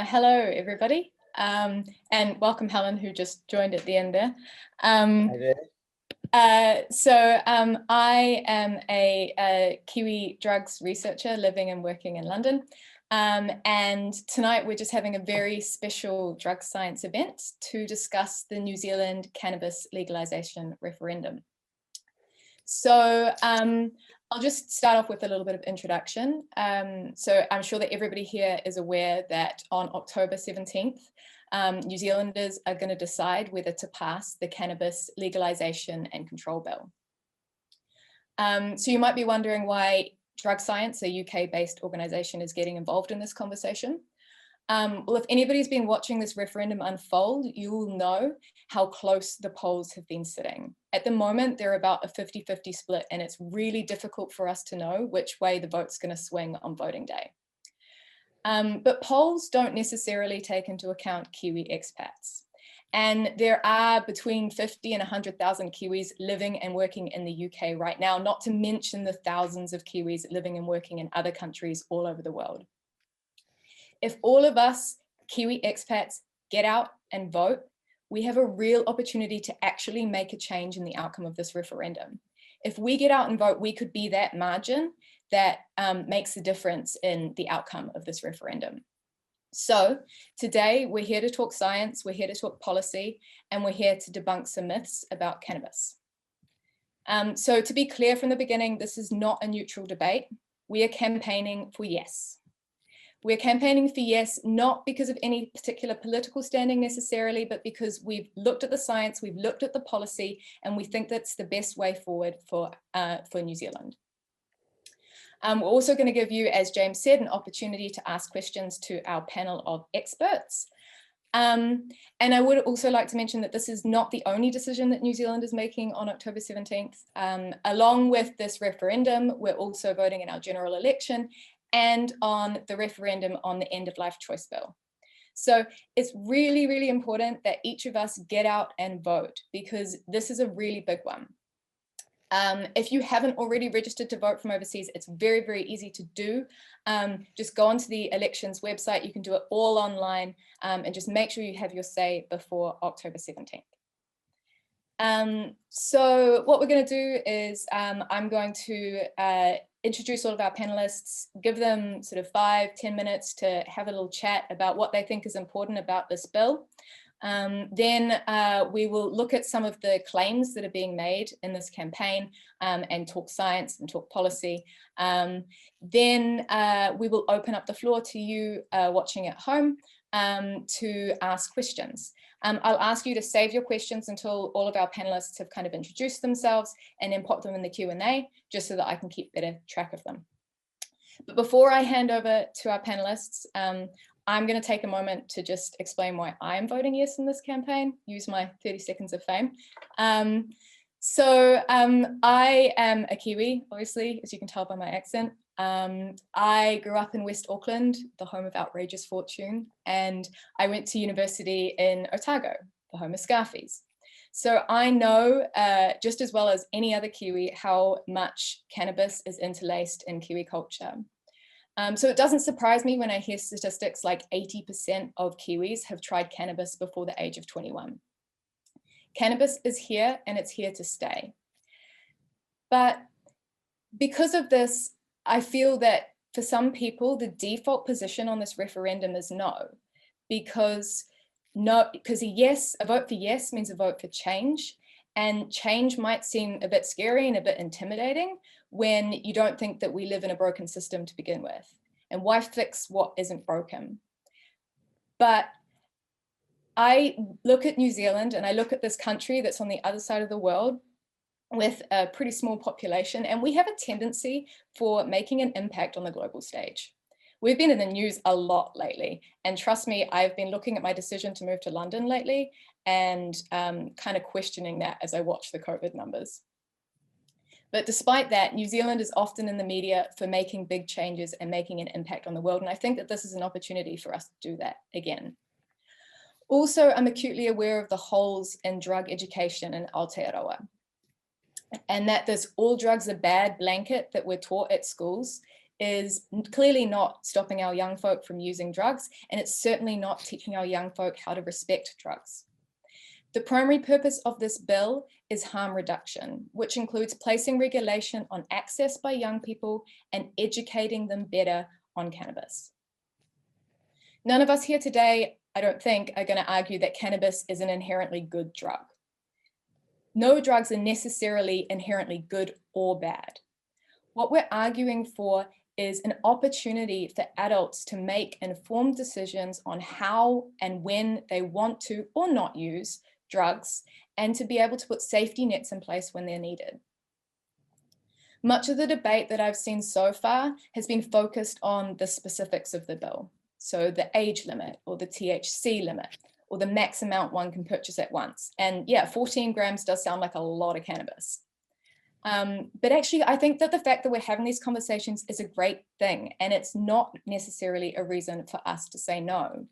Hello, everybody, and welcome Helen, who just joined at the end there. Hi there. I am a Kiwi drugs researcher living and working in London. And tonight we're just having a very special drug science event to discuss the New Zealand cannabis legalisation referendum. So I'll just start off with a little bit of introduction. So I'm sure that everybody here is aware that on October 17th, New Zealanders are going to decide whether to pass the Cannabis Legalisation and Control Bill. So you might be wondering why Drug Science, a UK-based organisation, is getting involved in this conversation. Well, if anybody's been watching this referendum unfold, you will know how close the polls have been sitting. At the moment, they're about a 50-50 split, and it's really difficult for us to know which way the vote's going to swing on voting day. But polls don't necessarily take into account Kiwi expats. And there are between 50 and 100,000 Kiwis living and working in the UK right now, not to mention the thousands of Kiwis living and working in other countries all over the world. If all of us Kiwi expats get out and vote, we have a real opportunity to actually make a change in the outcome of this referendum. If we get out and vote, we could be that margin that makes the difference in the outcome of this referendum. So today we're here to talk science, we're here to talk policy, and we're here to debunk some myths about cannabis. So to be clear from the beginning, this is not a neutral debate. We are campaigning for yes. We're campaigning for yes, not because of any particular political standing necessarily, but because we've looked at the science, we've looked at the policy, and we think that's the best way forward for New Zealand. We're also going to give you, as James said, an opportunity to ask questions to our panel of experts. And I would also like to mention that this is not the only decision that New Zealand is making on October 17th. Along with this referendum, we're also voting in our general election and on the referendum on the end of life choice bill. So it's really, really important that each of us get out and vote, because this is a really big one. If you haven't already registered to vote from overseas, it's very, very easy to do. Just go onto the elections website. You can do it all online, and just make sure you have your say before October 17th. So what we're going to do is I'm going to introduce all of our panelists, give them sort of 5-10 minutes to have a little chat about what they think is important about this bill. Then we will look at some of the claims that are being made in this campaign and talk science and talk policy. Then we will open up the floor to you watching at home to ask questions. I'll ask you to save your questions until all of our panelists have kind of introduced themselves, and then pop them in the Q&A just so that I can keep better track of them. But before I hand over to our panelists, I'm going to take a moment to just explain why I'm voting yes in this campaign, use my 30 seconds of fame. I am a Kiwi, obviously, as you can tell by my accent. I grew up in West Auckland, the home of outrageous fortune, and I went to university in Otago, the home of Scarfies. So I know just as well as any other Kiwi how much cannabis is interlaced in Kiwi culture. So it doesn't surprise me when I hear statistics like 80% of Kiwis have tried cannabis before the age of 21. Cannabis is here and it's here to stay. But because of this, I feel that for some people, the default position on this referendum is no, because a vote for yes means a vote for change, and change might seem a bit scary and a bit intimidating when you don't think that we live in a broken system to begin with. And why fix what isn't broken? But I look at New Zealand and I look at this country that's on the other side of the world with a pretty small population, and we have a tendency for making an impact on the global stage. We've been in the news a lot lately, and trust me, I've been looking at my decision to move to London lately and kind of questioning that as I watch the COVID numbers. But despite that, New Zealand is often in the media for making big changes and making an impact on the world, and I think that this is an opportunity for us to do that again. Also, I'm acutely aware of the holes in drug education in Aotearoa, and that this all drugs are bad blanket that we're taught at schools is clearly not stopping our young folk from using drugs, and it's certainly not teaching our young folk how to respect drugs. The primary purpose of this bill is harm reduction, which includes placing regulation on access by young people and educating them better on cannabis. None of us here today, I don't think, are going to argue that cannabis is an inherently good drug. No drugs are necessarily inherently good or bad. What we're arguing for is an opportunity for adults to make informed decisions on how and when they want to or not use drugs, and to be able to put safety nets in place when they're needed. Much of the debate that I've seen so far has been focused on the specifics of the bill. So the age limit or the THC limit or the max amount one can purchase at once. And yeah, 14 grams does sound like a lot of cannabis. But actually, I think that the fact that we're having these conversations is a great thing, and it's not necessarily a reason for us to say no.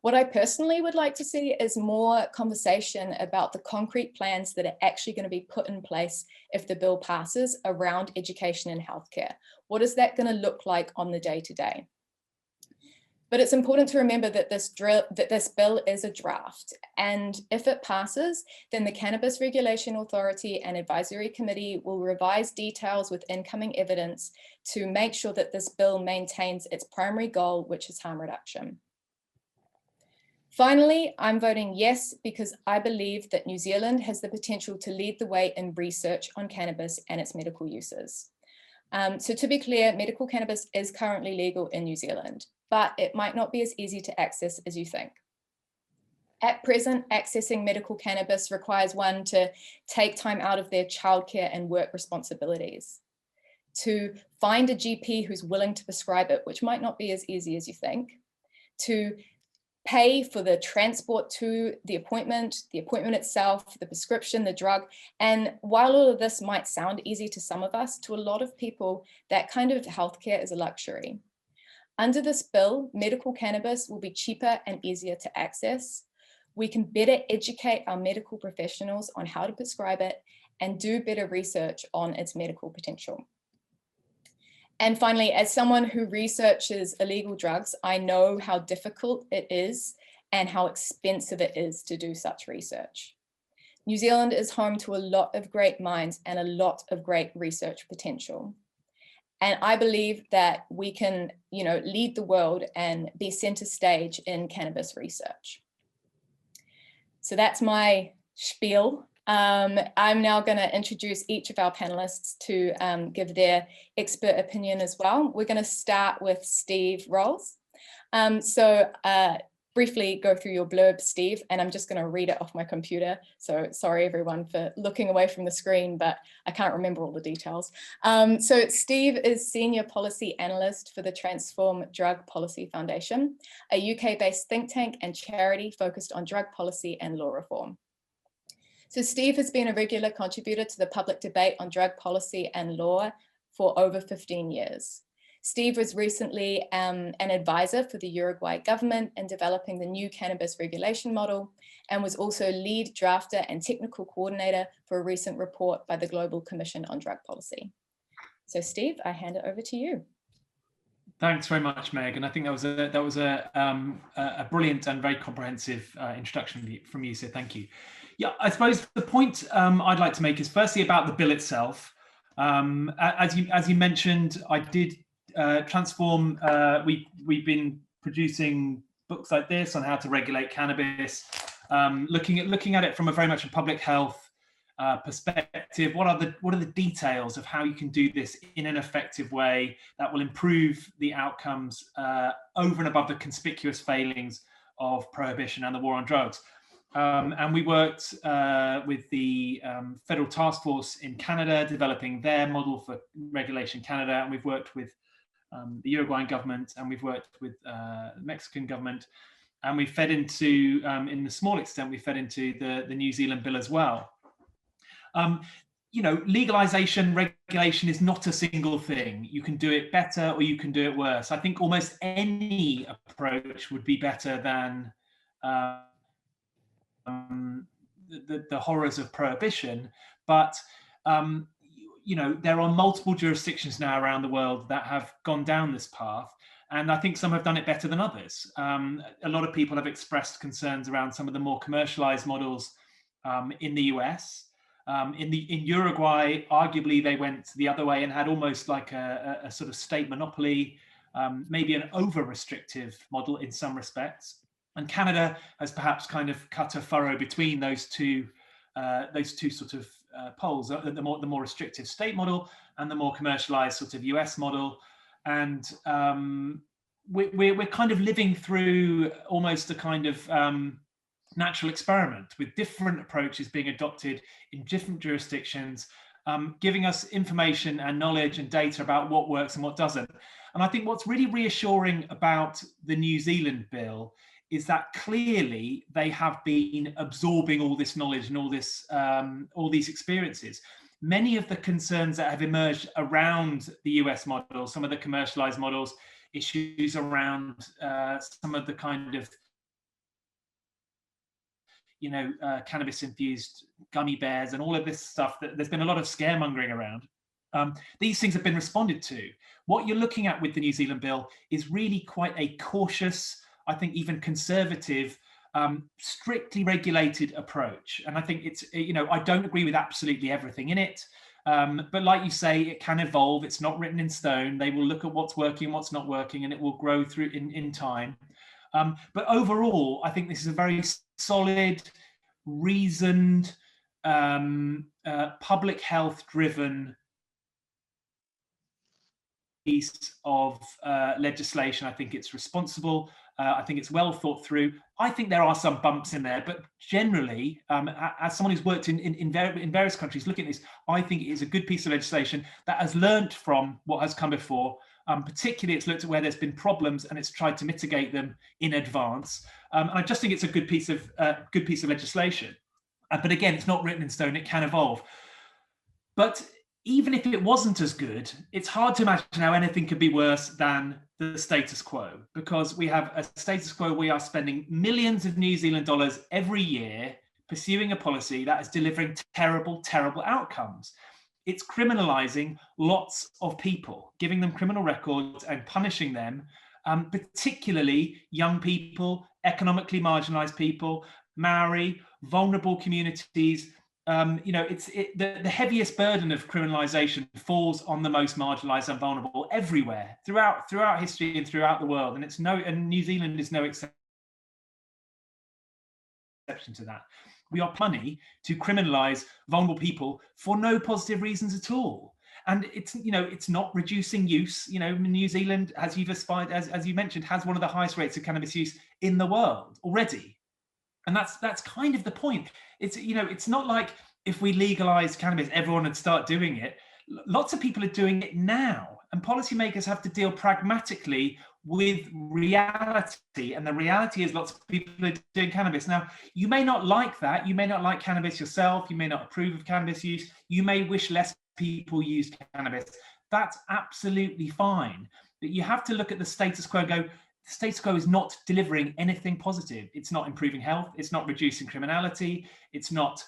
What I personally would like to see is more conversation about the concrete plans that are actually going to be put in place if the bill passes around education and healthcare. What is that going to look like on the day-to-day? But it's important to remember that this bill is a draft, and if it passes, then the Cannabis Regulation Authority and Advisory Committee will revise details with incoming evidence to make sure that this bill maintains its primary goal, which is harm reduction. Finally, I'm voting yes because I believe that New Zealand has the potential to lead the way in research on cannabis and its medical uses. So to be clear, medical cannabis is currently legal in New Zealand, but it might not be as easy to access as you think. At present, accessing medical cannabis requires one to take time out of their childcare and work responsibilities, to find a GP who's willing to prescribe it, which might not be as easy as you think, to pay for the transport to the appointment itself, the prescription, the drug. And while all of this might sound easy to some of us, to a lot of people, that kind of healthcare is a luxury. Under this bill, medical cannabis will be cheaper and easier to access. We can better educate our medical professionals on how to prescribe it and do better research on its medical potential. And finally, as someone who researches illegal drugs, I know how difficult it is and how expensive it is to do such research. New Zealand is home to a lot of great minds and a lot of great research potential. And I believe that we can, lead the world and be center stage in cannabis research. So that's my spiel. I'm now going to introduce each of our panelists to give their expert opinion as well. We're going to start with Steve Rolls. Briefly go through your blurb, Steve, and I'm just going to read it off my computer. So sorry, everyone, for looking away from the screen, but I can't remember all the details. So Steve is Senior Policy Analyst for the Transform Drug Policy Foundation, a UK-based think tank and charity focused on drug policy and law reform. So Steve has been a regular contributor to the public debate on drug policy and law for over 15 years. Steve was recently an advisor for the Uruguay government in developing the new cannabis regulation model, and was also lead drafter and technical coordinator for a recent report by the Global Commission on Drug Policy. So Steve, I hand it over to you. Thanks very much, Meg. And I think that was a brilliant and very comprehensive introduction from you. So thank you. Yeah, I suppose the point I'd like to make is firstly about the bill itself. As you mentioned, I did Transform. We've been producing books like this on how to regulate cannabis, looking at it from a very much a public health perspective. What are the details of how you can do this in an effective way that will improve the outcomes over and above the conspicuous failings of prohibition and the war on drugs? And we worked with the Federal Task Force in Canada, developing their model for Regulation Canada, and we've worked with the Uruguayan government, and we've worked with the Mexican government, and we fed into, in a small extent, we fed into the New Zealand bill as well. Legalization, regulation is not a single thing. You can do it better or you can do it worse. I think almost any approach would be better than the horrors of prohibition, but there are multiple jurisdictions now around the world that have gone down this path. And I think some have done it better than others. A lot of people have expressed concerns around some of the more commercialized models in the US. In Uruguay, arguably, they went the other way and had almost like a sort of state monopoly, maybe an over-restrictive model in some respects. And Canada has perhaps kind of cut a furrow between those two sort of poles, the more restrictive state model and the more commercialized sort of US model. And we're kind of living through almost a kind of natural experiment with different approaches being adopted in different jurisdictions, giving us information and knowledge and data about what works and what doesn't. And I think what's really reassuring about the New Zealand bill is that clearly they have been absorbing all this knowledge and all these experiences. Many of the concerns that have emerged around the US model, some of the commercialized models, issues around some of the kind of cannabis-infused gummy bears and all of this stuff, that there's been a lot of scaremongering around. These things have been responded to. What you're looking at with the New Zealand bill is really quite a cautious, I think even conservative, strictly regulated approach. And I think it's, I don't agree with absolutely everything in it. But like you say, it can evolve. It's not written in stone. They will look at what's working, what's not working, and it will grow through in time. But overall, I think this is a very solid, reasoned, public health driven piece of legislation. I think it's responsible. I think it's well thought through. I think there are some bumps in there, but generally, as someone who's worked in various countries looking at this, I think it is a good piece of legislation that has learned from what has come before. Particularly, it's looked at where there's been problems and it's tried to mitigate them in advance. And I just think it's a good piece of legislation. But again, it's not written in stone. It can evolve. But even if it wasn't as good, it's hard to imagine how anything could be worse than the status quo, because we have a status quo. We are spending millions of New Zealand dollars every year pursuing a policy that is delivering terrible, terrible outcomes. It's criminalizing lots of people, giving them criminal records and punishing them, particularly young people, economically marginalized people, Maori, vulnerable communities. The heaviest burden of criminalization falls on the most marginalized and vulnerable everywhere, throughout history and throughout the world. And New Zealand is no exception to that. We are money to criminalize vulnerable people for no positive reasons at all. And it's not reducing use. New Zealand, as you mentioned, has one of the highest rates of cannabis use in the world already. And that's kind of the point. It's not like if we legalized cannabis, everyone would start doing it. Lots of people are doing it now, and policymakers have to deal pragmatically with reality. And the reality is lots of people are doing cannabis. Now, you may not like that. You may not like cannabis yourself. You may not approve of cannabis use. You may wish less people used cannabis. That's absolutely fine. But you have to look at the status quo and go, the status quo is not delivering anything positive. It's not improving health. It's not reducing criminality. It's not,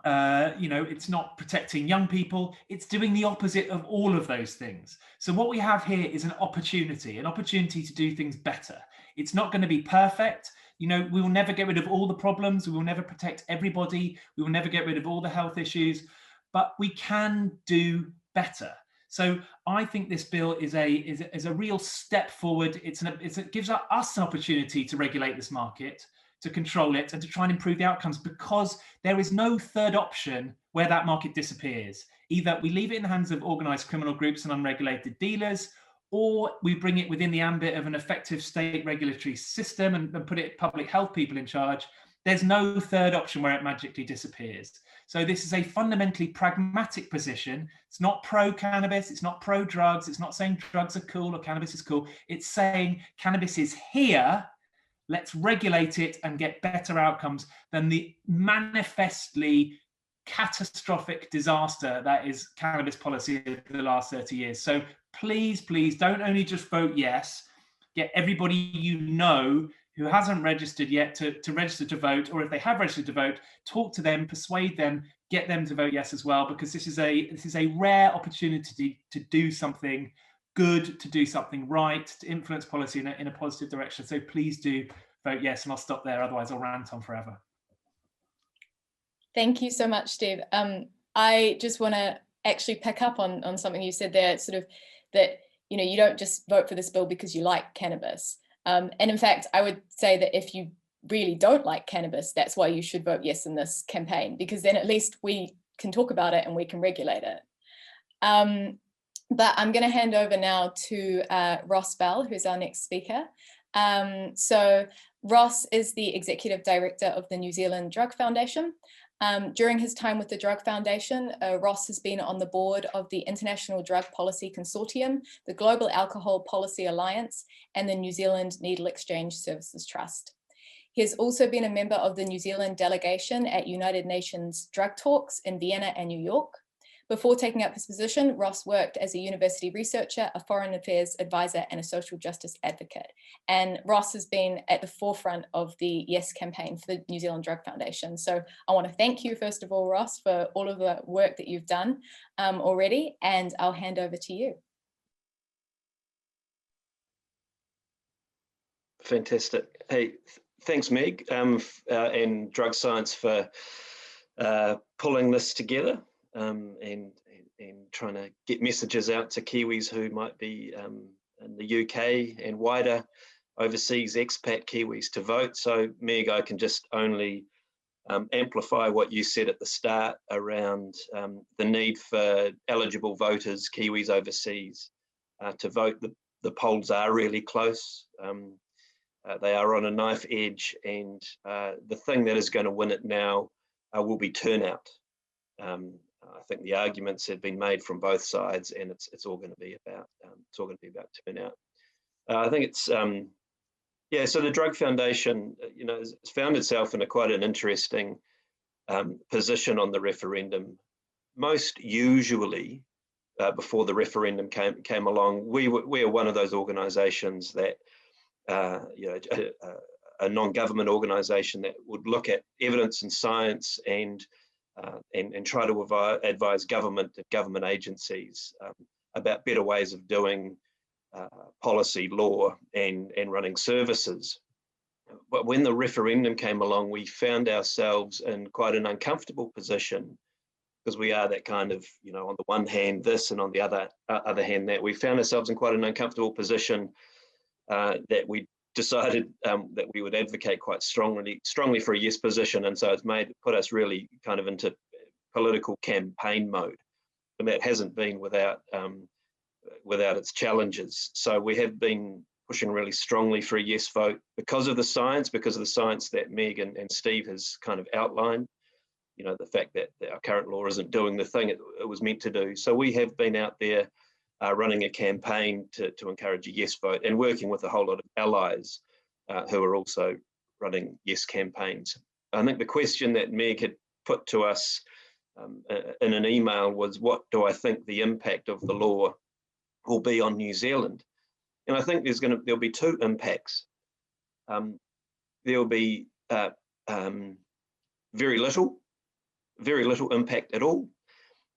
it's not protecting young people. It's doing the opposite of all of those things. So what we have here is an opportunity to do things better. It's not going to be perfect. We will never get rid of all the problems. We will never protect everybody. We will never get rid of all the health issues, but we can do better. So I think this bill is a real step forward. It gives us an opportunity to regulate this market, to control it, and to try and improve the outcomes, because there is no third option where that market disappears. Either we leave it in the hands of organized criminal groups and unregulated dealers, or we bring it within the ambit of an effective state regulatory system and put it public health people in charge. There's no third option where it magically disappears. So this is a fundamentally pragmatic position. It's not pro-cannabis, it's not pro-drugs, it's not saying drugs are cool or cannabis is cool. It's saying cannabis is here, let's regulate it and get better outcomes than the manifestly catastrophic disaster that is cannabis policy of the last 30 years. So please, don't only just vote yes, get everybody who hasn't registered yet to register to vote, or if they have registered to vote, talk to them, persuade them, get them to vote yes as well, because this is a rare opportunity to do something good, to do something right, to influence policy in a positive direction. So please do vote yes, and I'll stop there, otherwise I'll rant on forever. Thank you so much, Steve. I just want to actually pick up on something you said there, sort of that, you know, you don't just vote for this bill because you like cannabis. And in fact, I would say that if you really don't like cannabis, that's why you should vote yes in this campaign, because then at least we can talk about it and we can regulate it. But I'm going to hand over now to Ross Bell, who's our next speaker. So Ross is the Executive Director of the New Zealand Drug Foundation. During his time with the Drug Foundation, Ross has been on the board of the International Drug Policy Consortium, the Global Alcohol Policy Alliance, and the New Zealand Needle Exchange Services Trust. He has also been a member of the New Zealand delegation at United Nations Drug Talks in Vienna and New York. Before taking up his position, Ross worked as a university researcher, a foreign affairs advisor, and a social justice advocate. And Ross has been at the forefront of the Yes campaign for the New Zealand Drug Foundation. So I want to thank you, first of all, Ross, for all of the work that you've done already, and I'll hand over to you. Fantastic. Hey, thanks, Meg, and Drug Science for pulling this together. And trying to get messages out to Kiwis who might be in the UK and wider overseas expat Kiwis to vote. So Meg, I can just only amplify what you said at the start around the need for eligible voters, Kiwis overseas, to vote. The polls are really close. They are on a knife edge, and the thing that is going to win it now will be turnout. I think the arguments have been made from both sides, and it's all going to be about turnout. I think it's yeah. So the Drug Foundation, you know, has found itself in quite an interesting position on the referendum. Most usually, before the referendum came along, we are one of those organisations that you know, a non-government organisation that would look at evidence and science and try to advise government agencies about better ways of doing policy, law, and running services. But when the referendum came along, we found ourselves in quite an uncomfortable position, because we are that kind of, you know, on the one hand this and on the other hand that. We found ourselves in quite an uncomfortable position that we decided that we would advocate quite strongly for a yes position, and so it's put us really kind of into political campaign mode, and that hasn't been without its challenges. So we have been pushing really strongly for a yes vote because of the science that Meg and Steve has kind of outlined. You know, the fact that our current law isn't doing the thing it was meant to do. So we have been out there running a campaign to encourage a yes vote, and working with a whole lot of allies who are also running yes campaigns. I think the question that Meg had put to us in an email was, what do I think the impact of the law will be on New Zealand? And I think there'll be two impacts. There'll be very little impact at all,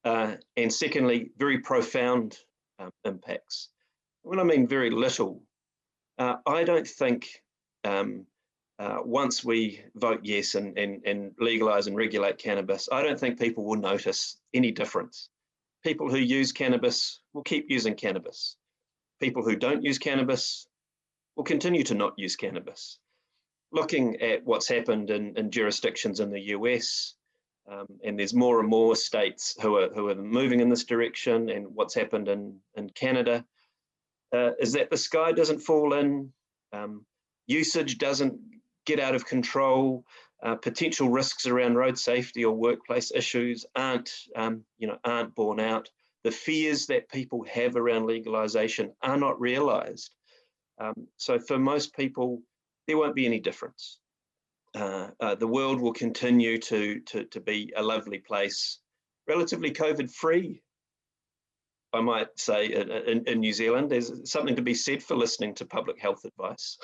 and secondly, very profound impacts. When I mean very little, I don't think once we vote yes and legalise and regulate cannabis, I don't think people will notice any difference. People who use cannabis will keep using cannabis. People who don't use cannabis will continue to not use cannabis. Looking at what's happened in jurisdictions in the US, and there's more and more states who are moving in this direction, and what's happened in Canada, is that the sky doesn't fall in, usage doesn't get out of control, potential risks around road safety or workplace issues aren't borne out. The fears that people have around legalisation are not realised. So for most people, there won't be any difference. The world will continue to be a lovely place, relatively COVID-free, I might say, in New Zealand. There's something to be said for listening to public health advice.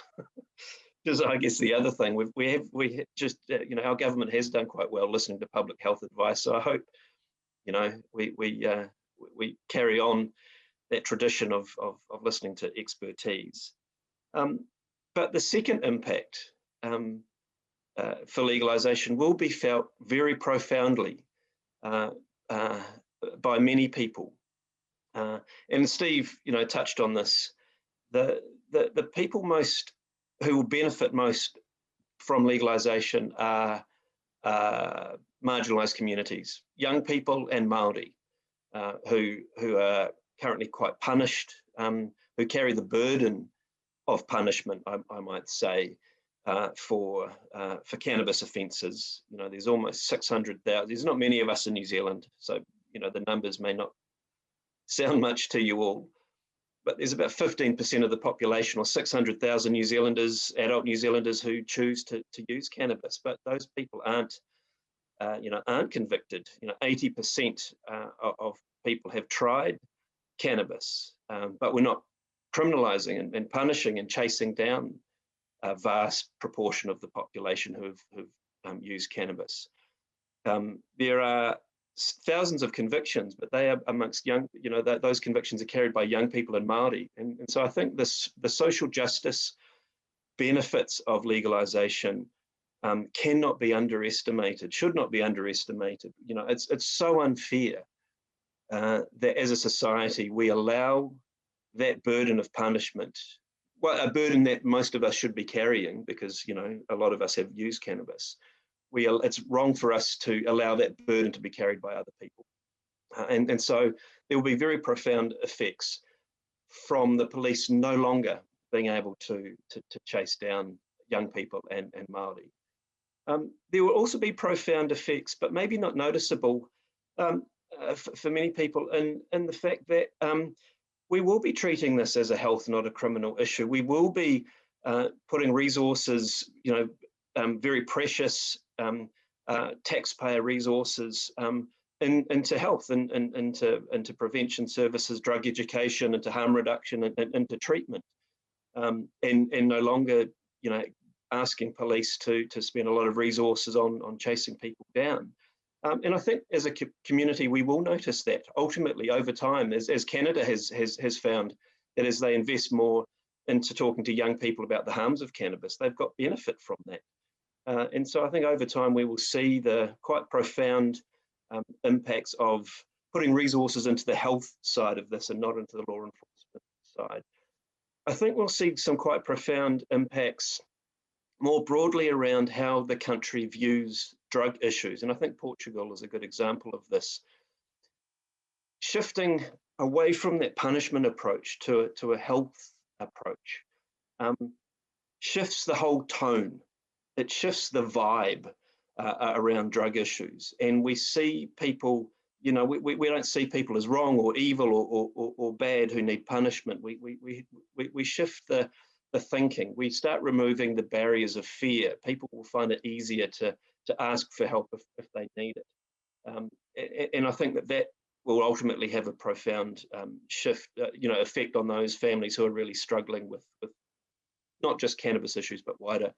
is, I guess, the other thing. We have just, you know, our government has done quite well listening to public health advice. So I hope, you know, we carry on that tradition of listening to expertise. But the second impact for legalisation will be felt very profoundly by many people. And Steve, you know, touched on this. The people who will benefit most from legalisation are marginalised communities, young people and Māori, who are currently quite punished, who carry the burden of punishment, I might say, for cannabis offences. You know, there's almost 600,000. There's not many of us in New Zealand, so you know the numbers may not sound much to you all, but there's about 15% of the population, or 600,000 New Zealanders, adult New Zealanders, who choose to use cannabis. But those people aren't convicted. You know, 80% of people have tried cannabis, but we're not criminalising and punishing and chasing down a vast proportion of the population who've used cannabis. There are thousands of convictions, but they are amongst young, you know, those convictions are carried by young people and Māori. And so I think the social justice benefits of legalisation cannot be underestimated, should not be underestimated. You know, it's so unfair that as a society we allow that burden of punishment, well, a burden that most of us should be carrying because, you know, a lot of us have used cannabis. It's wrong for us to allow that burden to be carried by other people. And so there will be very profound effects from the police no longer being able to chase down young people and Māori. There will also be profound effects, but maybe not noticeable for many people in the fact that we will be treating this as a health, not a criminal issue. We will be putting resources, you know, very precious taxpayer resources into health and into prevention services, drug education, into harm reduction, and into treatment, and no longer, you know, asking police to spend a lot of resources on chasing people down. And I think as a community, we will notice that ultimately over time, as Canada has found, that as they invest more into talking to young people about the harms of cannabis, they've got benefit from that. And so I think over time, we will see the quite profound impacts of putting resources into the health side of this and not into the law enforcement side. I think we'll see some quite profound impacts more broadly around how the country views drug issues. And I think Portugal is a good example of this. Shifting away from that punishment approach to a health approach shifts the whole tone. It shifts the vibe around drug issues. And we see people, you know, we don't see people as wrong or evil or bad who need punishment. We shift the thinking. We start removing the barriers of fear. People will find it easier to ask for help if they need it. And I think that will ultimately have a profound shift, you know, effect on those families who are really struggling with not just cannabis issues, but wider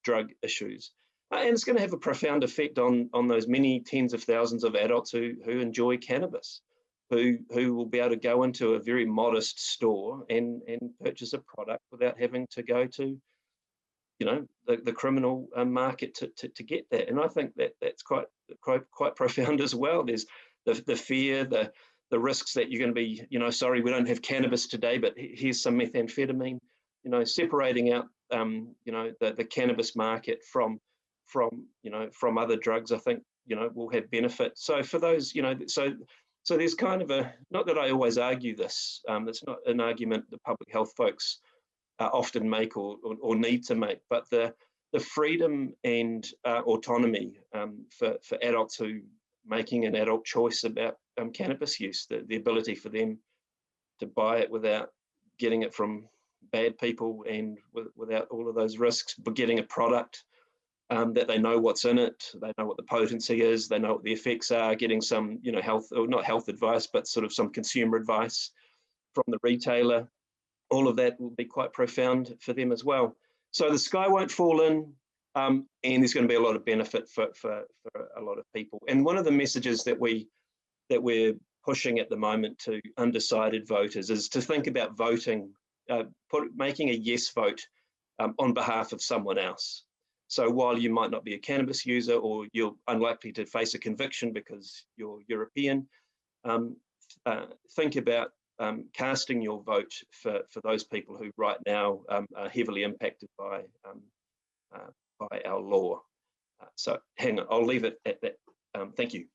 drug issues. And it's going to have a profound effect on those many tens of thousands of adults who enjoy cannabis, who will be able to go into a very modest store and purchase a product without having to go to, you know, the criminal market to get that. And I think that's quite profound as well. There's the fear, the risks that you're going to be, you know, sorry, we don't have cannabis today, but here's some methamphetamine, you know, separating out, you know, the cannabis market from other drugs, I think, you know, will have benefit. So for those, you know, so there's kind of not that I always argue this, it's not an argument that public health folks often make or need to make, but the freedom and autonomy for adults who making an adult choice about cannabis use, the ability for them to buy it without getting it from bad people and without all of those risks, but getting a product that they know what's in it, they know what the potency is, they know what the effects are, getting some, you know, health, or not health advice, but sort of some consumer advice from the retailer. All of that will be quite profound for them as well. So the sky won't fall in, and there's going to be a lot of benefit for a lot of people. And one of the messages that we're pushing at the moment to undecided voters is to think about voting, making a yes vote on behalf of someone else. So while you might not be a cannabis user, or you're unlikely to face a conviction because you're European, think about casting your vote for those people who right now are heavily impacted by our law. So hang on, I'll leave it at that. Thank you.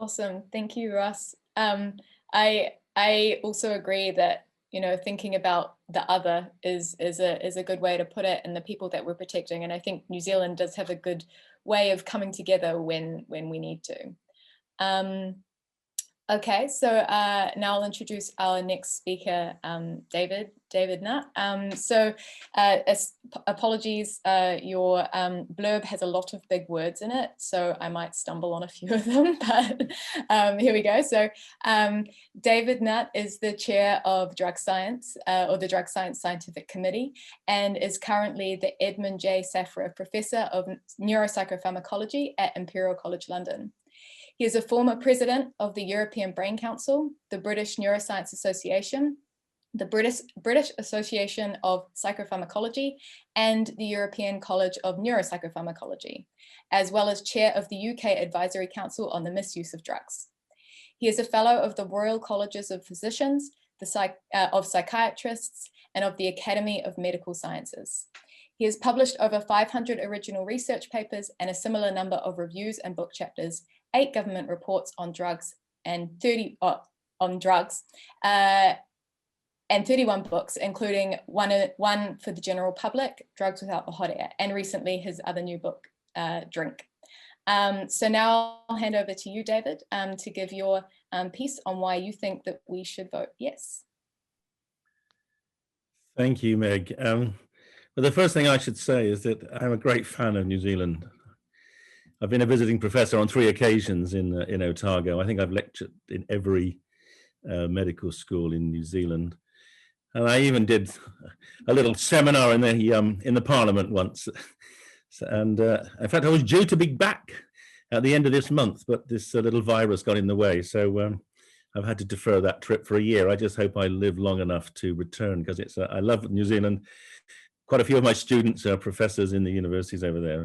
Awesome, thank you, Ross. I also agree that, you know, thinking about the other is a good way to put it, and the people that we're protecting. And I think New Zealand does have a good way of coming together when we need to. Okay, so now I'll introduce our next speaker, David Nutt. Apologies, your blurb has a lot of big words in it, so I might stumble on a few of them, but here we go. So David Nutt is the chair of Drug Science, or the Drug Science Scientific Committee, and is currently the Edmund J. Safra Professor of Neuropsychopharmacology at Imperial College London. He is a former president of the European Brain Council, the British Neuroscience Association, the British Association of Psychopharmacology, and the European College of Neuropsychopharmacology, as well as chair of the UK Advisory Council on the Misuse of Drugs. He is a fellow of the Royal Colleges of Physicians, of Psychiatrists, and of the Academy of Medical Sciences. He has published over 500 original research papers and a similar number of reviews and book chapters, 8 government reports on drugs, and 31 books, including one for the general public, Drugs Without the Hot Air, and recently his other new book, Drink. So now I'll hand over to you, David, to give your piece on why you think that we should vote yes. Thank you, Meg. Well, the first thing I should say is that I'm a great fan of New Zealand. I've been a visiting professor on 3 occasions in Otago. I think I've lectured in every medical school in New Zealand, and I even did a little seminar in the Parliament once. And in fact, I was due to be back at the end of this month, but this little virus got in the way, so I've had to defer that trip for a year. I just hope I live long enough to return, because I love New Zealand. Quite a few of my students are professors in the universities over there,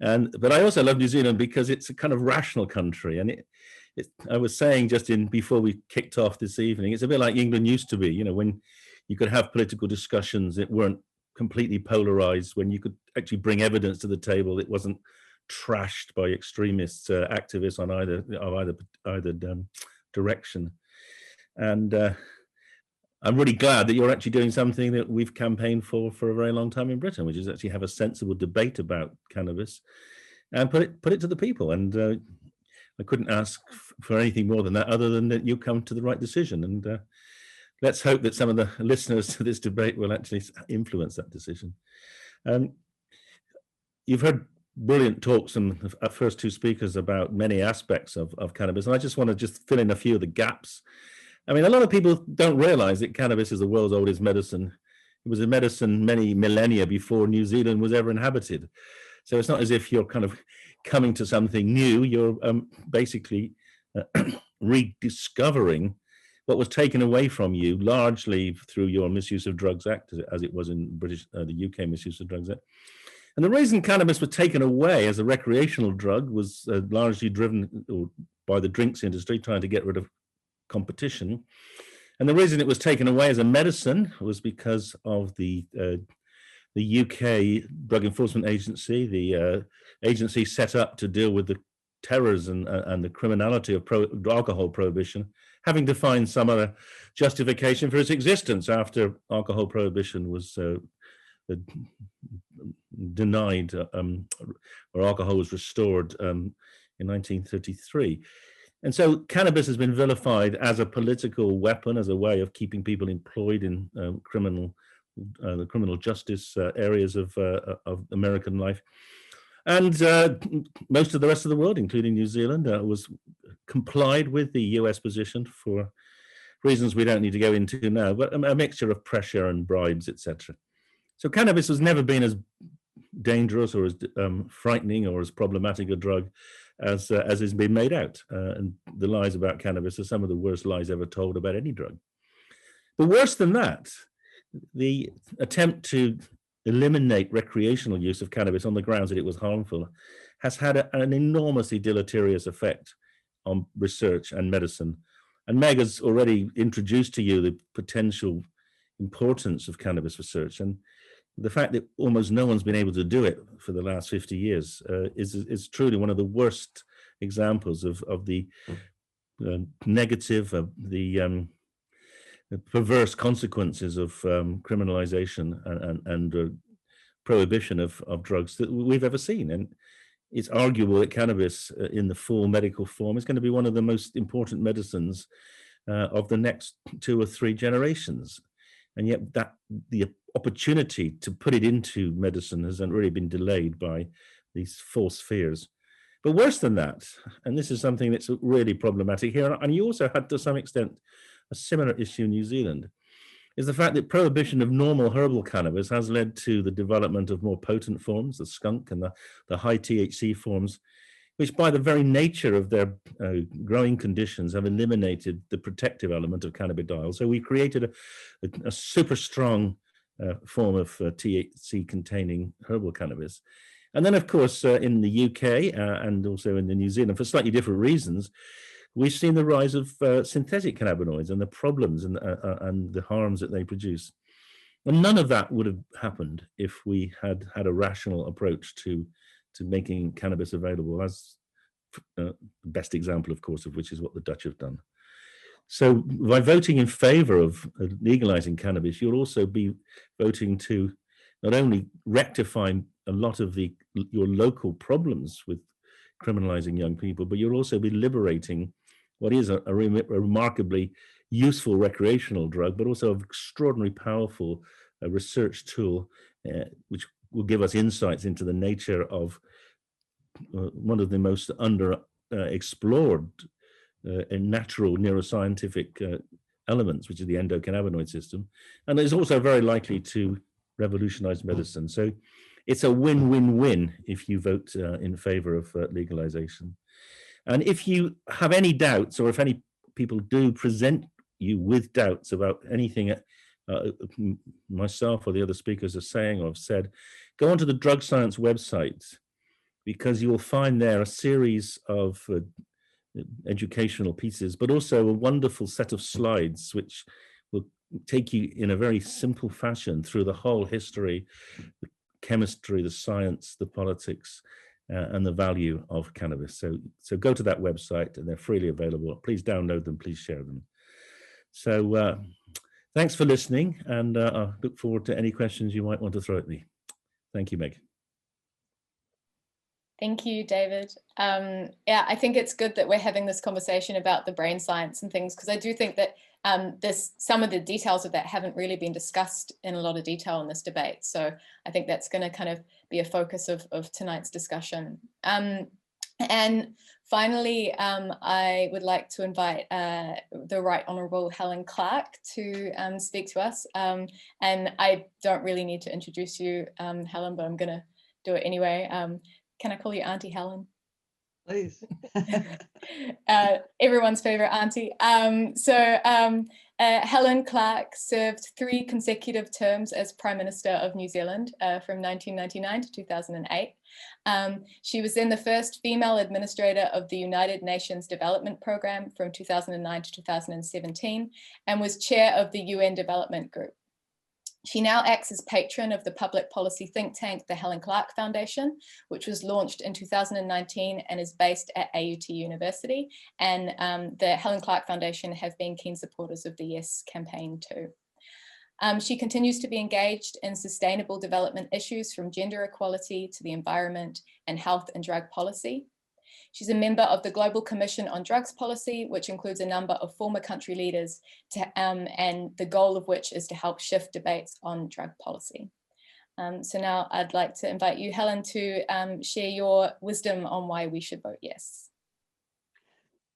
but I also love New Zealand because it's a kind of rational country. And I was saying just before we kicked off this evening, it's a bit like England used to be, you know, when you could have political discussions that weren't completely polarized, when you could actually bring evidence to the table that wasn't trashed by extremists, activists on either direction. And I'm really glad that you're actually doing something that we've campaigned for a very long time in Britain, which is actually have a sensible debate about cannabis and put it to the people. And I couldn't ask for anything more than that, other than that you come to the right decision. And let's hope that some of the listeners to this debate will actually influence that decision. You've heard brilliant talks from the first 2 speakers about many aspects of cannabis, and I just want to fill in a few of the gaps. I mean, a lot of people don't realize that cannabis is the world's oldest medicine. It was a medicine many millennia before New Zealand was ever inhabited. So it's not as if you're kind of coming to something new. You're basically rediscovering what was taken away from you, largely through your Misuse of Drugs Act, as it was in the UK Misuse of Drugs Act. And the reason cannabis was taken away as a recreational drug was largely driven by the drinks industry trying to get rid of competition. And the reason it was taken away as a medicine was because of the UK Drug Enforcement Agency, the agency set up to deal with the terrors and the criminality of alcohol prohibition, having to find some other justification for its existence after alcohol prohibition was denied, or alcohol was restored in 1933. And so cannabis has been vilified as a political weapon, as a way of keeping people employed in the criminal justice areas of American life. And most of the rest of the world, including New Zealand, was complied with the US position for reasons we don't need to go into now, but a mixture of pressure and bribes, etc. So cannabis has never been as dangerous or as frightening or as problematic a drug as has been made out. And the lies about cannabis are some of the worst lies ever told about any drug. But worse than that, the attempt to eliminate recreational use of cannabis on the grounds that it was harmful has had an enormously deleterious effect on research and medicine. And Meg has already introduced to you the potential importance of cannabis research, and the fact that almost no one's been able to do it for the last 50 years is truly one of the worst examples of the negative, the perverse consequences of criminalization and prohibition of drugs that we've ever seen. And it's arguable that cannabis in the full medical form is going to be one of the most important medicines of the next 2 or 3 generations. And yet that the opportunity to put it into medicine has really been delayed by these false fears. But worse than that, and this is something that's really problematic here, and you also had to some extent a similar issue in New Zealand, is the fact that prohibition of normal herbal cannabis has led to the development of more potent forms, the skunk and the high THC forms, which by the very nature of their growing conditions have eliminated the protective element of cannabidiol. So we created a super strong form of THC containing herbal cannabis. And then of course in the UK and also in the New Zealand, for slightly different reasons, we've seen the rise of synthetic cannabinoids and the problems and the harms that they produce. And none of that would have happened if we had had a rational approach to making cannabis available, as the best example, of course, of which is what the Dutch have done. So by voting in favor of legalizing cannabis, you'll also be voting to not only rectify a lot of your local problems with criminalizing young people, but you'll also be liberating what is a remarkably useful recreational drug, but also an extraordinarily powerful research tool, which will give us insights into the nature of one of the most underexplored natural neuroscientific elements, which is the endocannabinoid system, and is also very likely to revolutionize medicine. So it's a win-win-win if you vote in favor of legalization. And if you have any doubts, or if any people do present you with doubts about anything myself or the other speakers are saying or have said, go onto the Drug Science website, because you will find there a series of educational pieces, but also a wonderful set of slides which will take you in a very simple fashion through the whole history, the chemistry, the science, the politics, and the value of cannabis. So go to that website, and they're freely available. Please download them, please share them. So thanks for listening, and I look forward to any questions you might want to throw at me. Thank you, Meg. Thank you, David. Yeah, I think it's good that we're having this conversation about the brain science and things, because I do think that some of the details of that haven't really been discussed in a lot of detail in this debate. So I think that's going to kind of be a focus of tonight's discussion. And finally, I would like to invite the Right Honourable Helen Clark to speak to us. And I don't really need to introduce you, Helen, but I'm going to do it anyway. Can I call you Auntie Helen? Please. Everyone's favorite auntie. Helen Clark served 3 consecutive terms as Prime Minister of New Zealand from 1999 to 2008. She was then the first female administrator of the United Nations Development Programme from 2009 to 2017, and was chair of the UN Development Group. She now acts as patron of the public policy think tank, the Helen Clark Foundation, which was launched in 2019 and is based at AUT University. And the Helen Clark Foundation have been keen supporters of the Yes campaign too. She continues to be engaged in sustainable development issues, from gender equality to the environment and health and drug policy. She's a member of the Global Commission on Drugs Policy, which includes a number of former country leaders, and the goal of which is to help shift debates on drug policy. So now I'd like to invite you, Helen, to share your wisdom on why we should vote yes.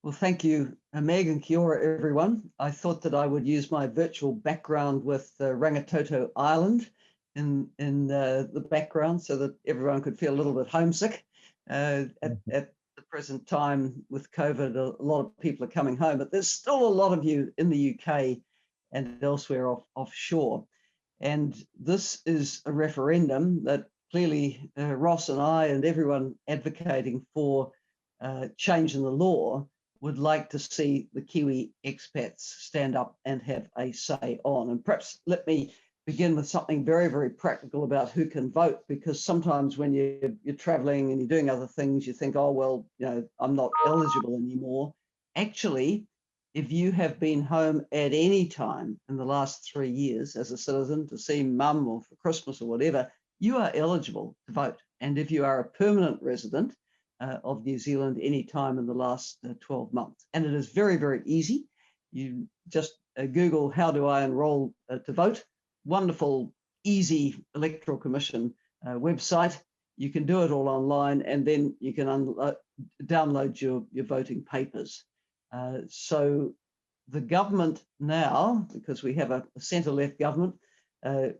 Well, thank you, Meg, and kia ora, everyone. I thought that I would use my virtual background with Rangitoto Island the background so that everyone could feel a little bit homesick. At the present time with COVID, a lot of people are coming home, but there's still a lot of you in the UK and elsewhere offshore. And this is a referendum that clearly Ross and I and everyone advocating for change in the law would like to see the Kiwi expats stand up and have a say on. And perhaps let me begin with something very, very practical about who can vote, because sometimes when you're traveling and you're doing other things, you think, oh, well, you know, I'm not eligible anymore. Actually, if you have been home at any time in the last 3 years as a citizen to see mum or for Christmas or whatever, you are eligible to vote. And if you are a permanent resident of New Zealand any time in the last 12 months, and it is very, very easy. You just Google, how do I enroll to vote? Wonderful, easy Electoral Commission website. You can do it all online, and then you can download your voting papers. So the government now, because we have a centre-left government,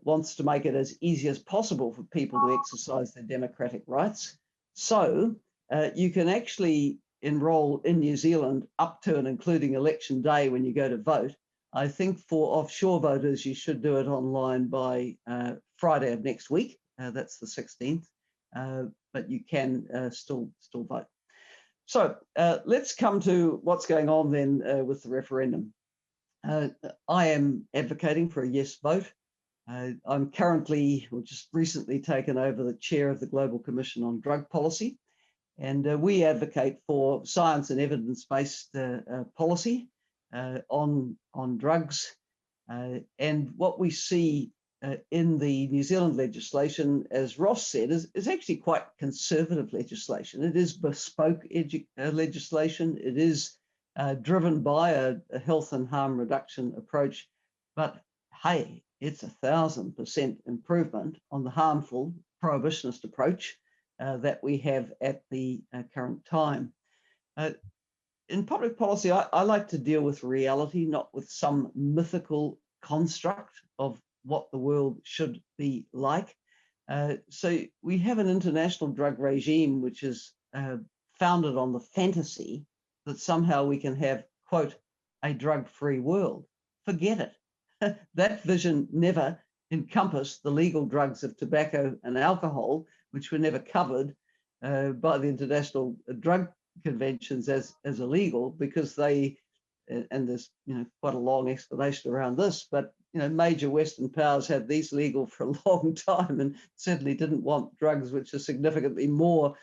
wants to make it as easy as possible for people to exercise their democratic rights. So you can actually enrol in New Zealand up to and including election day when you go to vote. I think for offshore voters, you should do it online by Friday of next week. That's the 16th, but you can still vote. So let's come to what's going on then with the referendum. I am advocating for a yes vote. I'm currently, or just recently taken over the chair of the Global Commission on Drug Policy, and we advocate for science and evidence-based policy on drugs. And what we see in the New Zealand legislation, as Ross said, is actually quite conservative legislation. It is bespoke legislation. It is driven by a health and harm reduction approach. But hey, it's 1,000% improvement on the harmful prohibitionist approach that we have at the current time. In public policy, I like to deal with reality, not with some mythical construct of what the world should be like. So we have an international drug regime which is founded on the fantasy that somehow we can have, quote, a drug-free world. Forget it. That vision never encompassed the legal drugs of tobacco and alcohol, which were never covered by the international drug conventions as illegal, because they, and there's quite a long explanation around this, but major Western powers had these legal for a long time and certainly didn't want drugs which are significantly more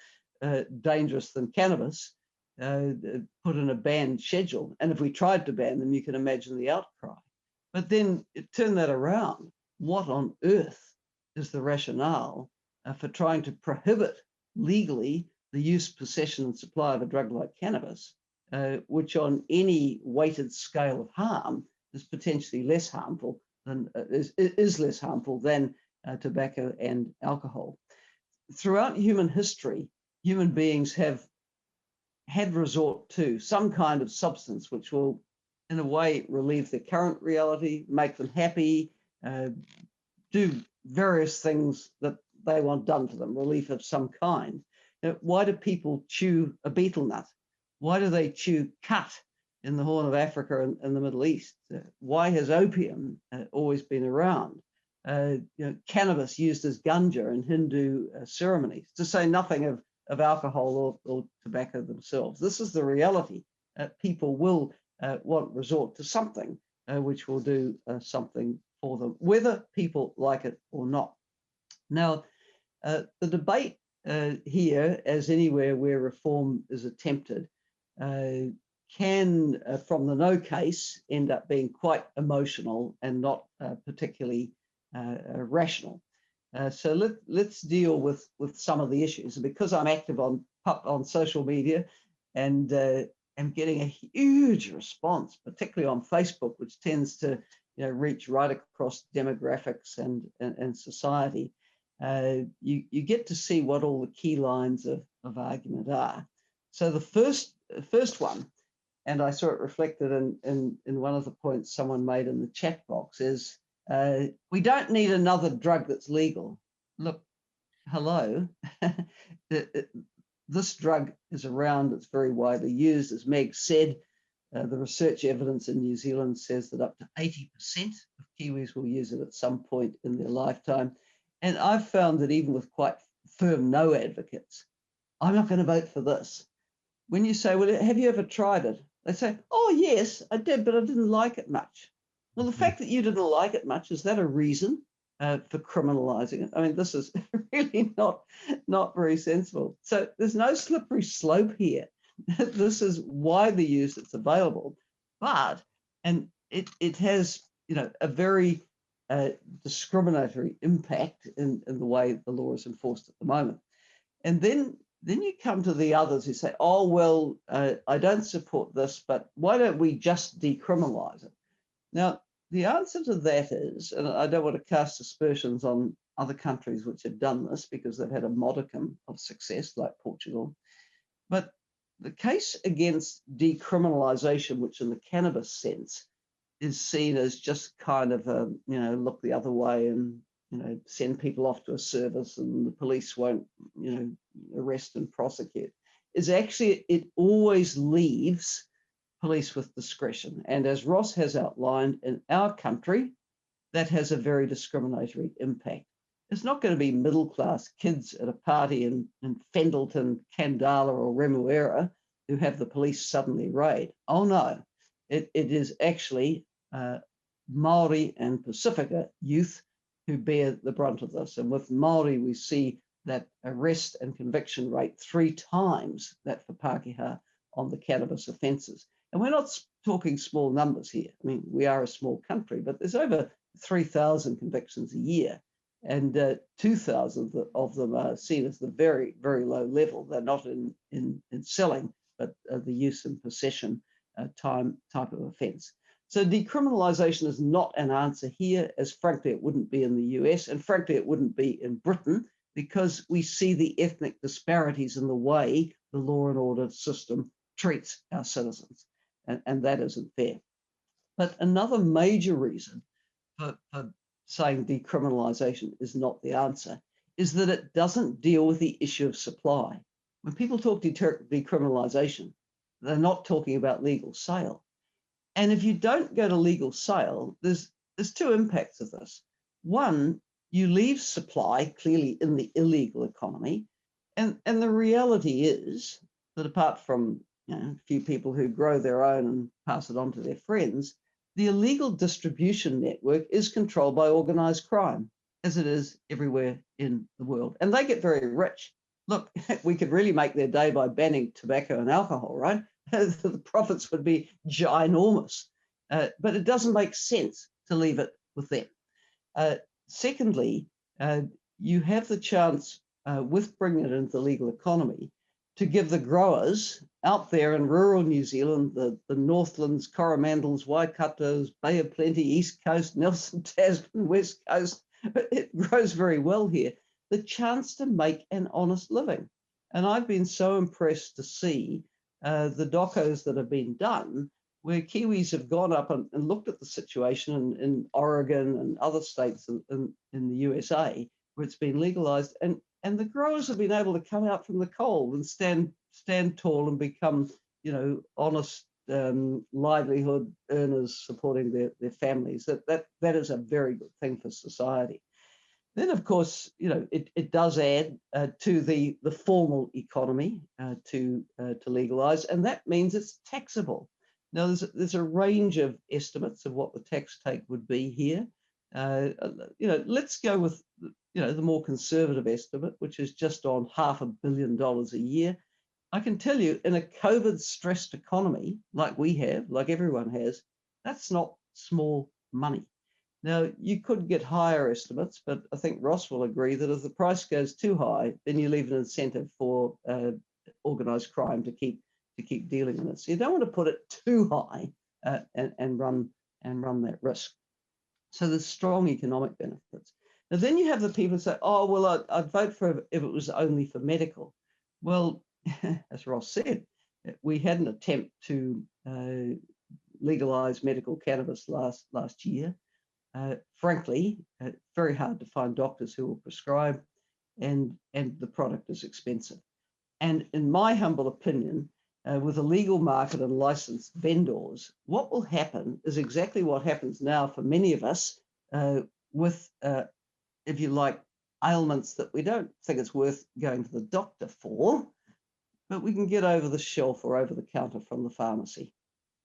dangerous than cannabis put in a banned schedule. And if we tried to ban them, you can imagine the outcry. But then turn that around. What on earth is the rationale for trying to prohibit legally the use, possession, and supply of a drug like cannabis, which on any weighted scale of harm is potentially less harmful than is less harmful than tobacco and alcohol. Throughout human history, human beings have had resort to some kind of substance which will, in a way, relieve their current reality, make them happy, do various things that they want done to them, relief of some kind. Why do people chew a betel nut? Why do they chew cut in the Horn of Africa and the Middle East? Why has opium always been around? Cannabis used as ganja in Hindu ceremonies, to say nothing of alcohol or tobacco themselves. This is the reality. People will want resort to something which will do something for them, whether people like it or not. Now, the debate here, as anywhere where reform is attempted, can, from the no case, end up being quite emotional and not particularly rational. So let's deal with some of the issues. And because I'm active on social media and am getting a huge response, particularly on Facebook, which tends to reach right across demographics and society, you get to see what all the key lines of argument are. So the first one, and I saw it reflected in one of the points someone made in the chat box, is We don't need another drug that's legal. Look, hello. This drug is around, it's very widely used. As Meg said, the research evidence in New Zealand says that up to 80% of Kiwis will use it at some point in their lifetime. And I've found that even with quite firm no advocates, I'm not going to vote for this. When you say, well, have you ever tried it? They say, oh, yes, I did, but I didn't like it much. Well, the fact that you didn't like it much, is that a reason for criminalizing it? I mean, this is really not very sensible. So there's no slippery slope here. This is widely used, it's available, and it has, a very discriminatory impact in the way the law is enforced at the moment. And then you come to the others who say, oh, well, I don't support this, but why don't we just decriminalize it? Now, the answer to that is, and I don't want to cast aspersions on other countries which have done this because they've had a modicum of success, like Portugal, but the case against decriminalisation, which in the cannabis sense is seen as just kind of a, look the other way and, send people off to a service and the police won't, arrest and prosecute, is actually, it always leaves police with discretion. And as Ross has outlined, in our country, that has a very discriminatory impact. It's not going to be middle-class kids at a party in Fendleton, Kandala or Remuera who have the police suddenly raid. Oh no, it is actually Māori and Pasifika youth who bear the brunt of this. And with Māori, we see that arrest and conviction rate 3 times that for Pākehā on the cannabis offences. And we're not talking small numbers here. I mean, we are a small country, but there's over 3,000 convictions a year. And 2,000 of them are seen as the very, very low level. They're not in selling, but the use and possession type of offence. So decriminalisation is not an answer here, as frankly it wouldn't be in the US, and frankly it wouldn't be in Britain, because we see the ethnic disparities in the way the law and order system treats our citizens, and that isn't fair. But another major reason for saying decriminalisation is not the answer is that it doesn't deal with the issue of supply. When people talk decriminalisation, they're not talking about legal sale. And if you don't go to legal sale, there's 2 impacts of this. One, you leave supply clearly in the illegal economy. And the reality is that apart from a few people who grow their own and pass it on to their friends, the illegal distribution network is controlled by organised crime, as it is everywhere in the world. And they get very rich. Look, we could really make their day by banning tobacco and alcohol, right? The profits would be ginormous. But it doesn't make sense to leave it with them. Secondly, you have the chance, with bringing it into the legal economy, to give the growers out there in rural New Zealand, the Northlands, Coromandel's, Waikato's, Bay of Plenty, East Coast, Nelson, Tasman, West Coast, it grows very well here, the chance to make an honest living. And I've been so impressed to see the docos that have been done, where Kiwis have gone up and looked at the situation in Oregon and other states in the USA, where it's been legalized, and the growers have been able to come out from the cold and stand tall and become, honest livelihood earners supporting their families. That is a very good thing for society. Then, of course, it does add to the formal economy to legalise, and that means it's taxable. Now, there's a range of estimates of what the tax take would be here. Let's go with the more conservative estimate, which is just on $500 million a year. I can tell you, in a COVID-stressed economy like we have, like everyone has, that's not small money. Now, you could get higher estimates, but I think Ross will agree that if the price goes too high, then you leave an incentive for organised crime to keep dealing in it. So you don't want to put it too high and run that risk. So there's strong economic benefits. Now, then you have the people who say, oh, well, I'd vote for it if it was only for medical. Well, as Ross said, we had an attempt to legalise medical cannabis last year. frankly, it's very hard to find doctors who will prescribe, and the product is expensive. And in my humble opinion, with a legal market and licensed vendors, what will happen is exactly what happens now for many of us with, if you like, ailments that we don't think it's worth going to the doctor for, but we can get over the shelf or over the counter from the pharmacy.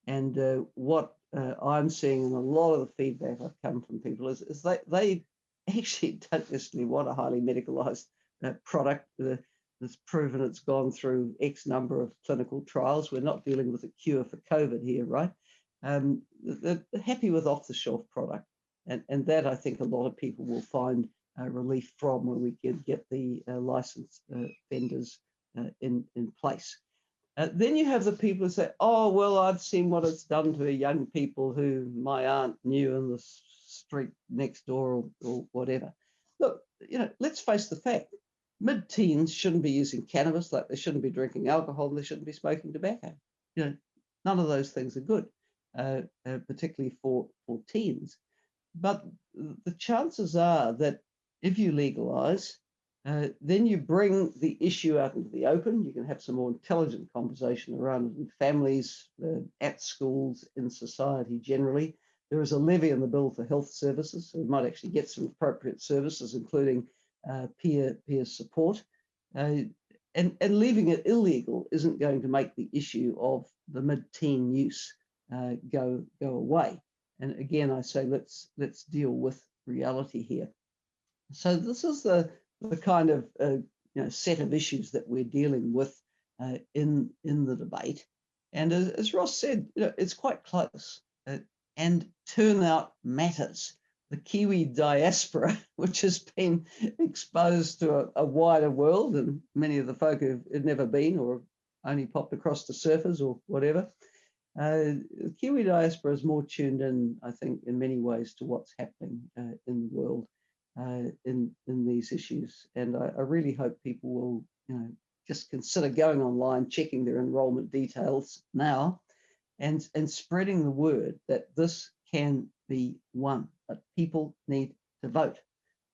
And what I'm seeing in a lot of the feedback I've come from people is they actually don't necessarily want a highly medicalized product that's proven it's gone through X number of clinical trials. We're not dealing with a cure for COVID here, right? They're happy with off-the-shelf product. And that I think a lot of people will find relief from when we can get the licensed vendors in place. Then you have the people who say, oh, well, I've seen what it's done to young people who my aunt knew in the street next door or whatever. Look, let's face the fact. Mid-teens shouldn't be using cannabis, like they shouldn't be drinking alcohol, and they shouldn't be smoking tobacco. None of those things are good, particularly for teens. But the chances are that if you legalize, then you bring the issue out into the open. You can have some more intelligent conversation around it in families, at schools, in society generally. There is a levy in the bill for health services, so we might actually get some appropriate services, including peer support. And leaving it illegal isn't going to make the issue of the mid-teen use go away. And again, I say let's deal with reality here. So this is the kind of set of issues that we're dealing with in the debate. And as Ross said, it's quite close, and turnout matters. The Kiwi diaspora, which has been exposed to a wider world, and many of the folk who've never been or only popped across the surface or whatever, the Kiwi diaspora is more tuned in, I think, in many ways to what's happening in the world in these issues. And I really hope people will, just consider going online, checking their enrollment details now, and spreading the word that this can be won. But people need to vote.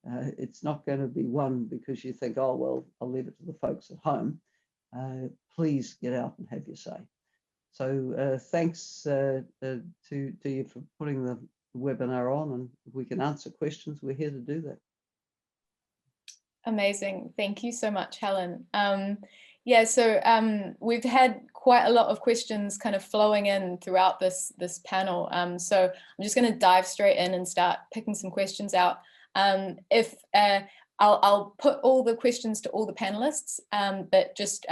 It's not going to be won because you think, oh, well, I'll leave it to the folks at home. Please get out and have your say. So thanks to you for putting the webinar on, and if we can answer questions, we're here to do that. Amazing. Thank you so much, Helen. So we've had quite a lot of questions kind of flowing in throughout this panel. So I'm just going to dive straight in and start picking some questions out. I'll put all the questions to all the panelists, but just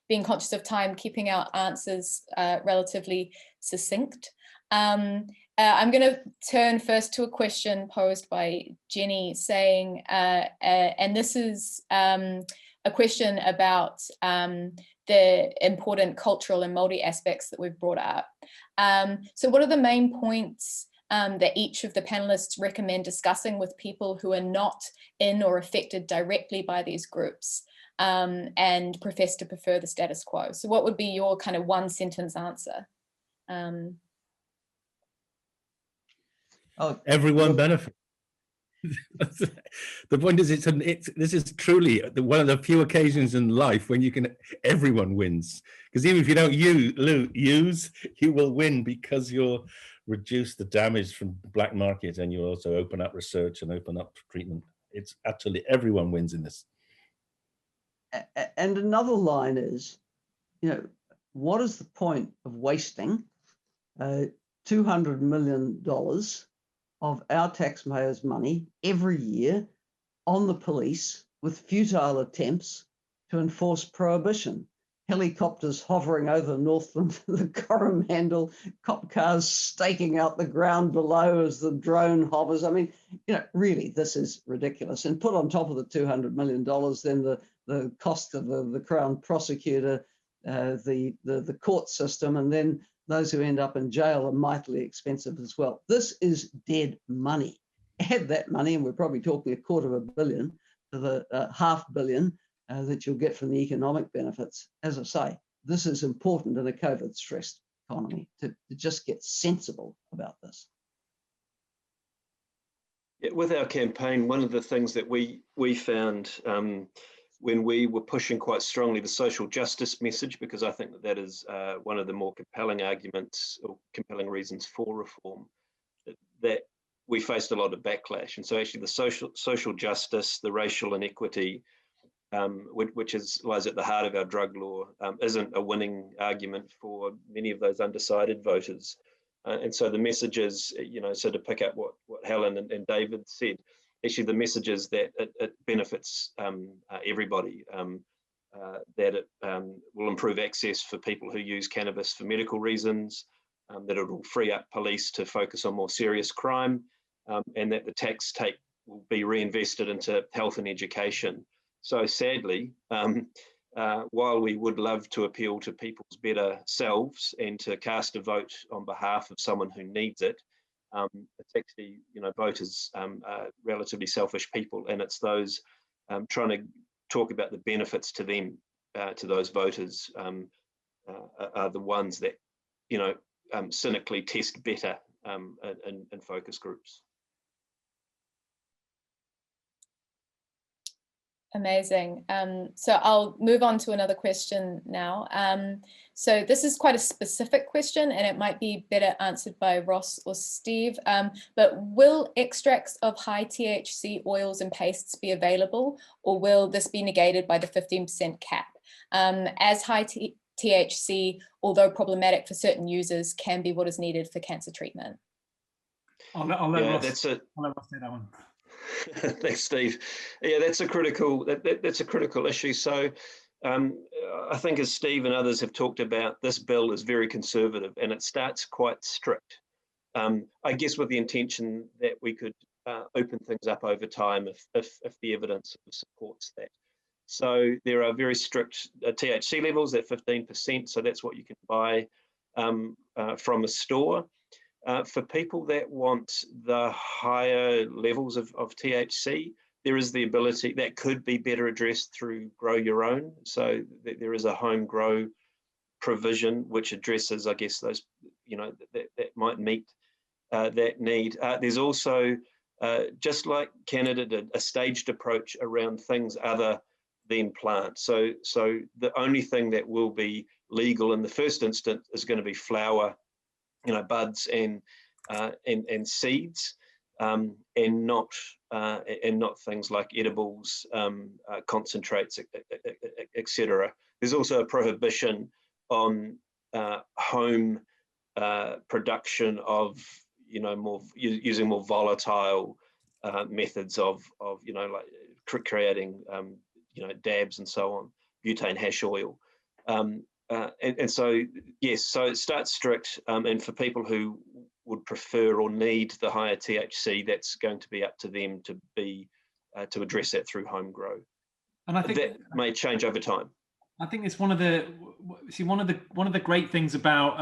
being conscious of time, keeping our answers relatively succinct. I'm going to turn first to a question posed by Jenny saying, and this is a question about the important cultural and multi aspects that we've brought up. So what are the main points that each of the panelists recommend discussing with people who are not in or affected directly by these groups and profess to prefer the status quo? So what would be your kind of one sentence answer? Everyone benefits. The point is, this is truly one of the few occasions in life when everyone wins. Because even if you don't use, you will win because you'll reduce the damage from the black market, and you also open up research and open up treatment. It's actually everyone wins in this. And another line is, what is the point of wasting $200 million of our taxpayers' money every year on the police with futile attempts to enforce prohibition? Helicopters hovering over Northland, the Coromandel, cop cars staking out the ground below as the drone hovers. I mean, really, this is ridiculous. And put on top of the $200 million, then the cost of the Crown prosecutor, the court system, and then those who end up in jail are mightily expensive as well. This is dead money. Add that money, and we're probably talking $250 million to the $500 million that you'll get from the economic benefits. As I say, this is important in a COVID-stressed economy to just get sensible about this. Yeah, with our campaign, one of the things that we found when we were pushing quite strongly the social justice message, because I think that is one of the more compelling arguments or compelling reasons for reform, that we faced a lot of backlash. And so actually the social justice, the racial inequity, which lies at the heart of our drug law, isn't a winning argument for many of those undecided voters. And so the messages, so to pick up what Helen and David said, actually the message is that it benefits everybody, that it will improve access for people who use cannabis for medical reasons, that it will free up police to focus on more serious crime, and that the tax take will be reinvested into health and education. So sadly, while we would love to appeal to people's better selves and to cast a vote on behalf of someone who needs it, it's actually, voters are relatively selfish people, and it's those trying to talk about the benefits to them, to those voters, are the ones that, cynically test better in focus groups. Amazing. So I'll move on to another question now. So this is quite a specific question, and it might be better answered by Ross or Steve. But will extracts of high THC oils and pastes be available, or will this be negated by the 15% cap? As high THC, although problematic for certain users, can be what is needed for cancer treatment. I'll let Ross say that one. Thanks, Steve. Yeah, that's a critical issue. So I think, as Steve and others have talked about, this bill is very conservative, and it starts quite strict. I guess with the intention that we could open things up over time if the evidence supports that. So there are very strict THC levels at 15%. So that's what you can buy from a store. For people that want the higher levels of THC, there is the ability that could be better addressed through grow your own. So there is a home grow provision which addresses, I guess, those, that might meet that need. There's also, just like Canada did, a staged approach around things other than plants. So the only thing that will be legal in the first instance is going to be flower, buds and seeds, and not things like edibles, concentrates, etc. There's also a prohibition on home production of using more volatile methods of like creating dabs and so on, butane hash oil. And so, yes, so it starts strict, and for people who would prefer or need the higher THC, that's going to be up to them to to address that through home grow. And I think that may change over time. I think it's one of the great things about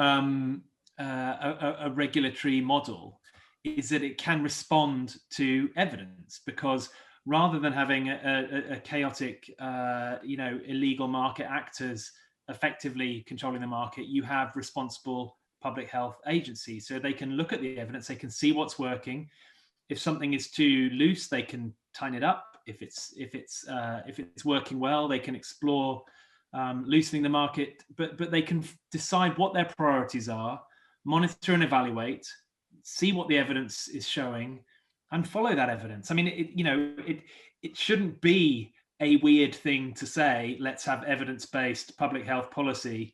a regulatory model is that it can respond to evidence, because rather than having a chaotic, illegal market actors effectively controlling the market, you have responsible public health agencies. So they can look at the evidence, they can see what's working. If something is too loose, they can tighten it up. If it's working well, they can explore loosening the market. But they can decide what their priorities are, monitor and evaluate, see what the evidence is showing, and follow that evidence. I mean, it shouldn't be a weird thing to say, let's have evidence-based public health policy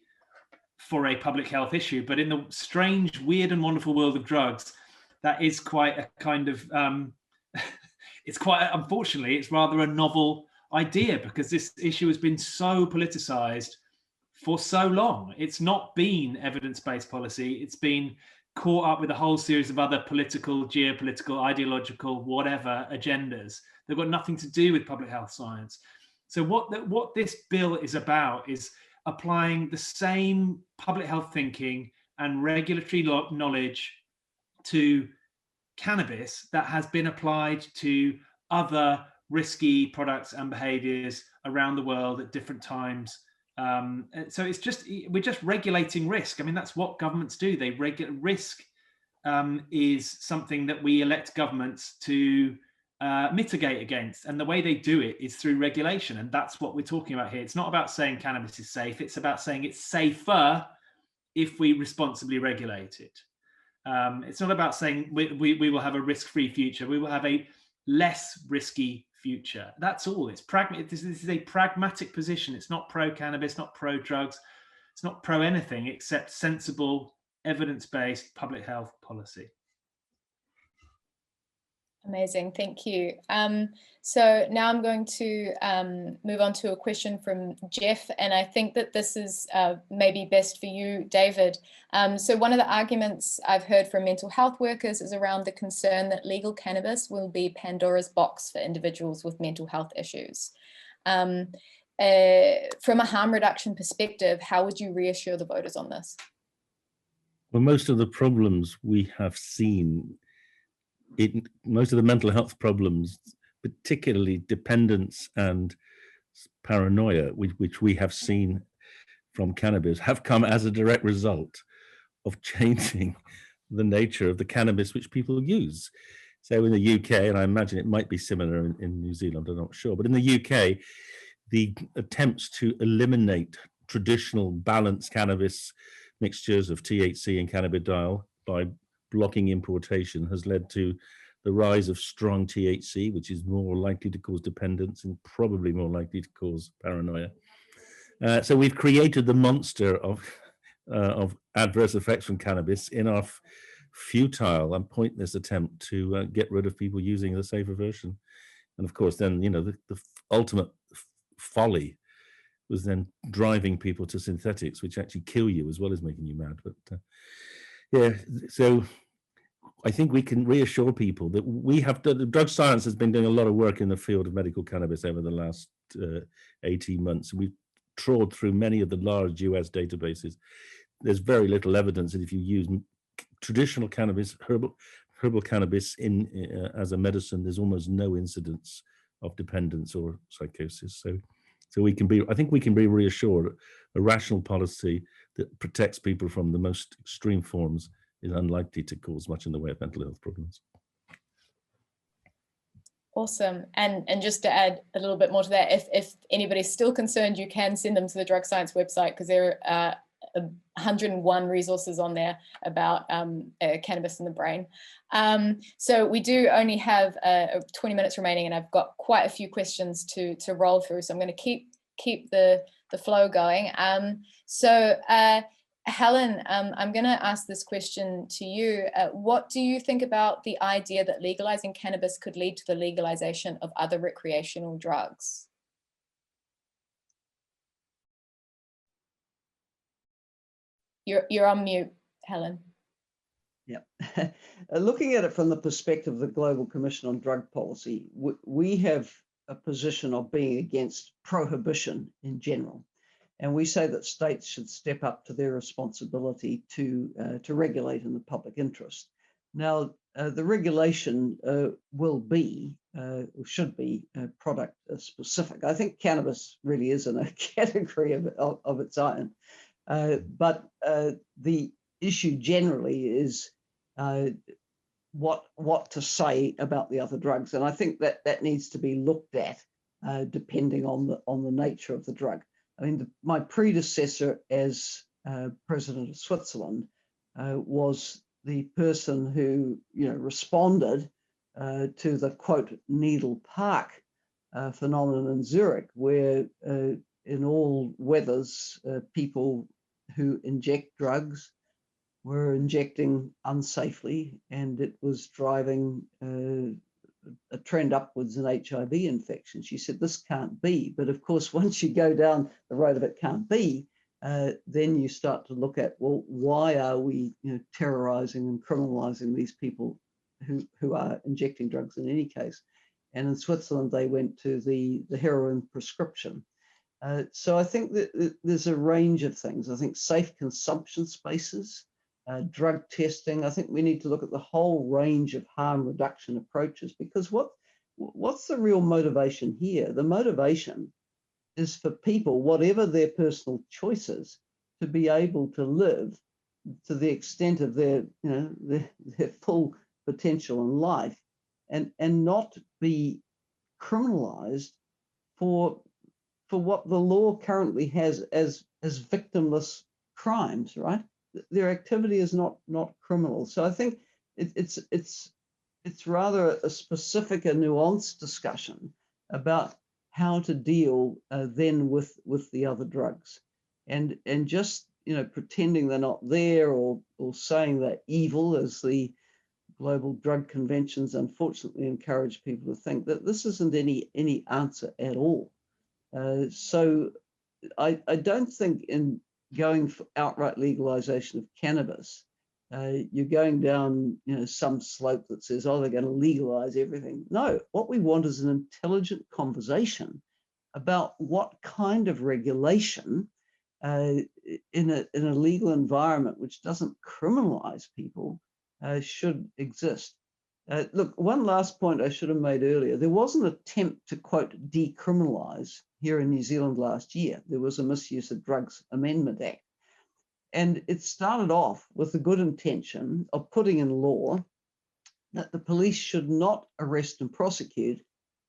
for a public health issue. But in the strange, weird and wonderful world of drugs, that is quite a kind of, unfortunately, it's rather a novel idea, because this issue has been so politicized for so long. It's not been evidence-based policy. It's been caught up with a whole series of other political, geopolitical, ideological, whatever agendas. They've got nothing to do with public health science. So what this bill is about is applying the same public health thinking and regulatory knowledge to cannabis that has been applied to other risky products and behaviors around the world at different times. So we're just regulating risk. I mean, that's what governments do. They regulate risk is something that we elect governments to mitigate against, and the way they do it is through regulation, and that's what we're talking about here. It's not about saying cannabis is safe, it's about saying it's safer if we responsibly regulate it. It's not about saying we will have a risk-free future, we will have a less risky future. That's all. It's this is a pragmatic position. It's not pro-cannabis, not pro-drugs, it's not pro anything except sensible, evidence-based public health policy. Amazing, thank you. So now I'm going to move on to a question from Jeff, and I think that this is maybe best for you, David. So one of the arguments I've heard from mental health workers is around the concern that legal cannabis will be Pandora's box for individuals with mental health issues. From a harm reduction perspective, how would you reassure the voters on this? Well, most of the problems we have seen, most of the mental health problems, particularly dependence and paranoia, which we have seen from cannabis, have come as a direct result of changing the nature of the cannabis which people use. So in the UK, and I imagine it might be similar in New Zealand, I'm not sure, but in the UK, the attempts to eliminate traditional balanced cannabis mixtures of THC and cannabidiol by blocking importation has led to the rise of strong THC, which is more likely to cause dependence and probably more likely to cause paranoia. So we've created the monster of adverse effects from cannabis in our futile and pointless attempt to get rid of people using the safer version. And of course, then, you know, the ultimate folly was then driving people to synthetics, which actually kill you as well as making you mad. But yeah, so I think we can reassure people that we have done, the drug science has been doing a lot of work in the field of medical cannabis over the last 18 months. We've trawled through many of the large US databases. There's very little evidence that if you use traditional cannabis, herbal cannabis as a medicine, there's almost no incidence of dependence or psychosis. So we can be, I think we can be reassured a rational policy that protects people from the most extreme forms is unlikely to cause much in the way of mental health problems. Awesome. And just to add a little bit more to that, if anybody's still concerned, you can send them to the Drug Science website, because there are 101 resources on there about cannabis in the brain. So we do only have 20 minutes remaining, and I've got quite a few questions to roll through. So I'm going to keep the flow going. Helen, I'm going to ask this question to you. What do you think about the idea that legalizing cannabis could lead to the legalization of other recreational drugs? You're on mute, Helen. Yeah. Looking at it from the perspective of the Global Commission on Drug Policy, we have a position of being against prohibition in general. And we say that states should step up to their responsibility to regulate in the public interest. Now, the regulation will be, or should be, product specific. I think cannabis really is in a category of its own. But the issue generally is what to say about the other drugs, and I think that needs to be looked at depending on the nature of the drug. I mean, my predecessor as president of Switzerland was the person who, you know, responded to the quote needle park phenomenon in Zurich, where in all weathers people who inject drugs were injecting unsafely, and it was driving a trend upwards in HIV infection. She said, this can't be. But of course, once you go down the road of it can't be, then you start to look at, well, why are we, you know, terrorizing and criminalizing these people who are injecting drugs in any case? And in Switzerland, they went to the heroin prescription. So I think that there's a range of things. I think safe consumption spaces, drug testing. I think we need to look at the whole range of harm reduction approaches, because what's the real motivation here? The motivation is for people, whatever their personal choices, to be able to live to the extent of their, their full potential in life, and not be criminalized for what the law currently has as victimless crimes, right? Their activity is not criminal. So I think it's rather a specific, a nuanced discussion about how to deal then with the other drugs, and just pretending they're not there, or saying they're evil, as the global drug conventions unfortunately encourage people to think. That this isn't any answer at all. So I don't think in going for outright legalization of cannabis, you're going down some slope that says, oh, they're going to legalize everything. No, what we want is an intelligent conversation about what kind of regulation in a legal environment which doesn't criminalize people should exist. Look, one last point I should have made earlier. There was an attempt to, quote, decriminalise here in New Zealand last year. There was a Misuse of Drugs Amendment Act. And it started off with the good intention of putting in law that the police should not arrest and prosecute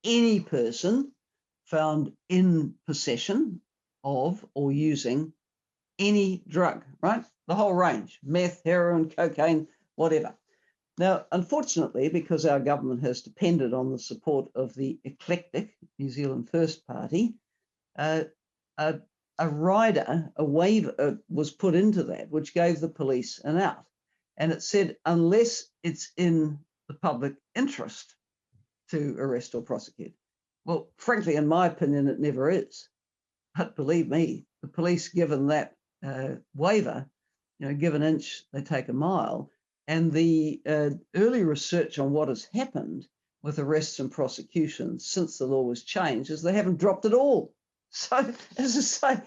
any person found in possession of or using any drug, right? The whole range: meth, heroin, cocaine, whatever. Now, unfortunately, because our government has depended on the support of the eclectic New Zealand First Party, a rider, a waiver was put into that, which gave the police an out. And it said, unless it's in the public interest to arrest or prosecute. Well, frankly, in my opinion, it never is. But believe me, the police, given that waiver, give an inch, they take a mile. And the early research on what has happened with arrests and prosecutions since the law was changed is they haven't dropped at all. So, as I say,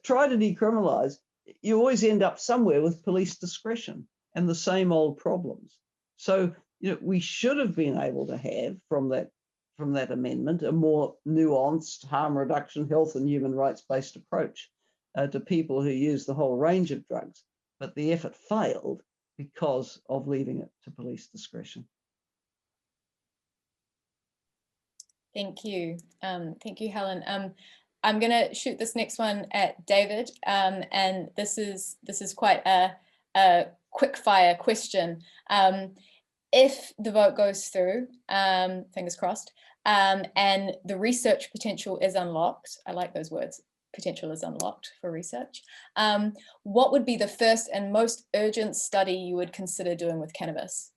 try to decriminalise, you always end up somewhere with police discretion and the same old problems. So, we should have been able to have from that amendment a more nuanced harm reduction, health and human rights based approach to people who use the whole range of drugs. But the effort failed because of leaving it to police discretion. Thank you. Thank you, Helen. I'm going to shoot this next one at David, and this is quite a quick fire question. If the vote goes through, fingers crossed, and the research potential is unlocked, I like those words, potential is unlocked for research, what would be the first and most urgent study you would consider doing with cannabis?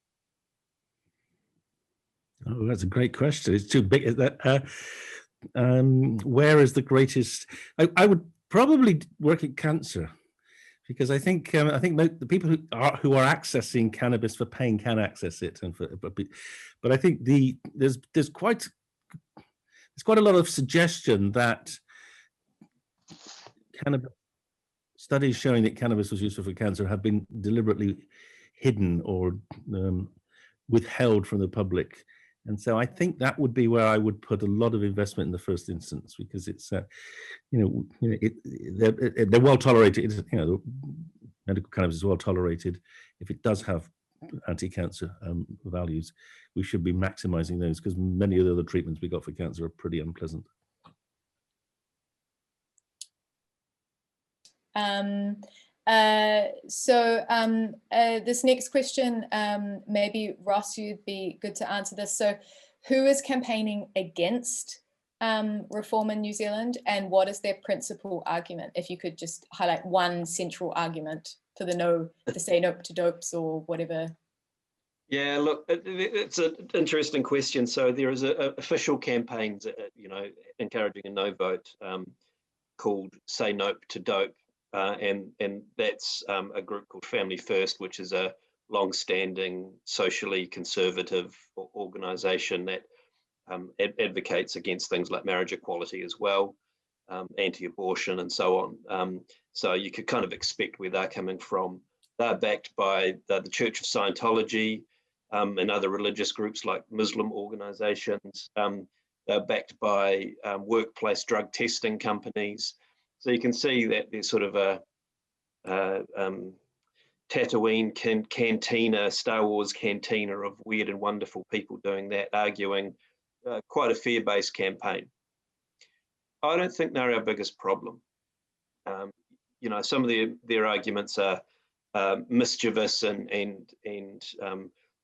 Oh, that's a great question. It's too big. Is that where is the greatest? I would probably work at cancer, because I think the people who are accessing cannabis for pain can access it, and but I think there's quite a lot of suggestion that cannabis studies showing that cannabis was useful for cancer have been deliberately hidden or withheld from the public. And so I think that would be where I would put a lot of investment in the first instance, because it's, they're well tolerated. Medical cannabis is well tolerated. If it does have anti-cancer values, we should be maximizing those, because many of the other treatments we got for cancer are pretty unpleasant. This next question, maybe Ross, you'd be good to answer this. So who is campaigning against reform in New Zealand, and what is their principal argument? If you could just highlight one central argument for to say no to dopes or whatever. Yeah, look, it's an interesting question. So there is official campaigns, encouraging a no vote called Say Nope to Dope. And that's a group called Family First, which is a long-standing socially conservative organisation that advocates against things like marriage equality as well, anti-abortion and so on. So you could kind of expect where they're coming from. They're backed by the Church of Scientology and other religious groups like Muslim organisations. They're backed by workplace drug testing companies. So you can see that there's sort of Tatooine cantina, Star Wars cantina of weird and wonderful people doing that, arguing quite a fear-based campaign. I don't think they're our biggest problem. You know, some of their arguments are mischievous and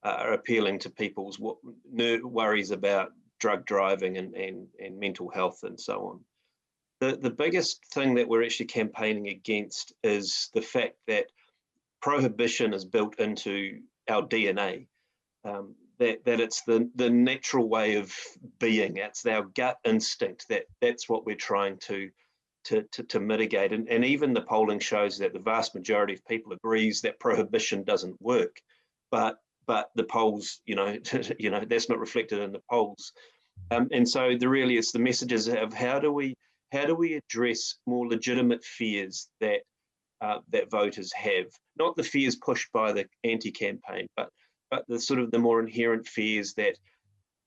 are appealing to people's worries about drug driving and mental health and so on. The biggest thing that we're actually campaigning against is the fact that prohibition is built into our DNA, that it's the natural way of being. It's our gut instinct that's what we're trying to mitigate. And even the polling shows that the vast majority of people agrees that prohibition doesn't work, but the polls, you know, that's not reflected in the polls. And so really it's the messages of how do we address more legitimate fears that voters have, not the fears pushed by the anti-campaign, but the sort of the more inherent fears that,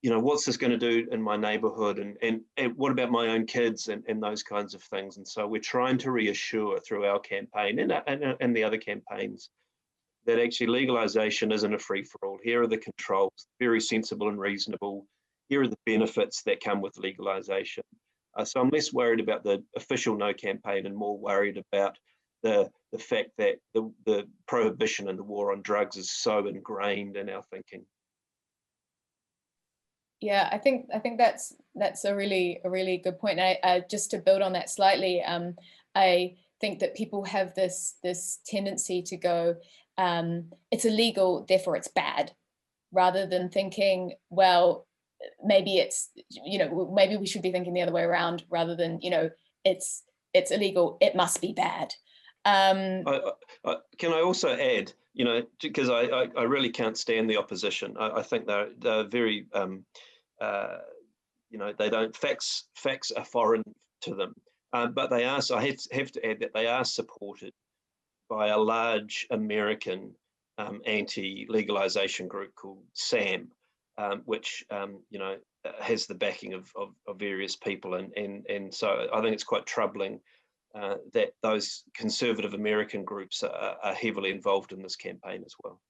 you know, what's this going to do in my neighborhood, and what about my own kids, and those kinds of things. And so we're trying to reassure through our campaign and the other campaigns that actually legalization isn't a free-for-all. Here are the controls, very sensible and reasonable. Here are the benefits that come with legalization. So I'm less worried about the official no campaign and more worried about the fact that the prohibition and the war on drugs is so ingrained in our thinking. Yeah, I think that's a really good point. I just to build on that slightly, I think that people have this tendency to go, it's illegal, therefore it's bad, rather than thinking, well, maybe it's, you know, maybe we should be thinking the other way around, rather than, you know, it's illegal, it must be bad. Can I also add, you know, because I really can't stand the opposition. I think they're very, you know, they don't, facts are foreign to them, but they are, so I have to add that they are supported by a large American anti-legalization group called SAM, which, you know, has the backing of various people. And so I think it's quite troubling that those conservative American groups are heavily involved in this campaign as well.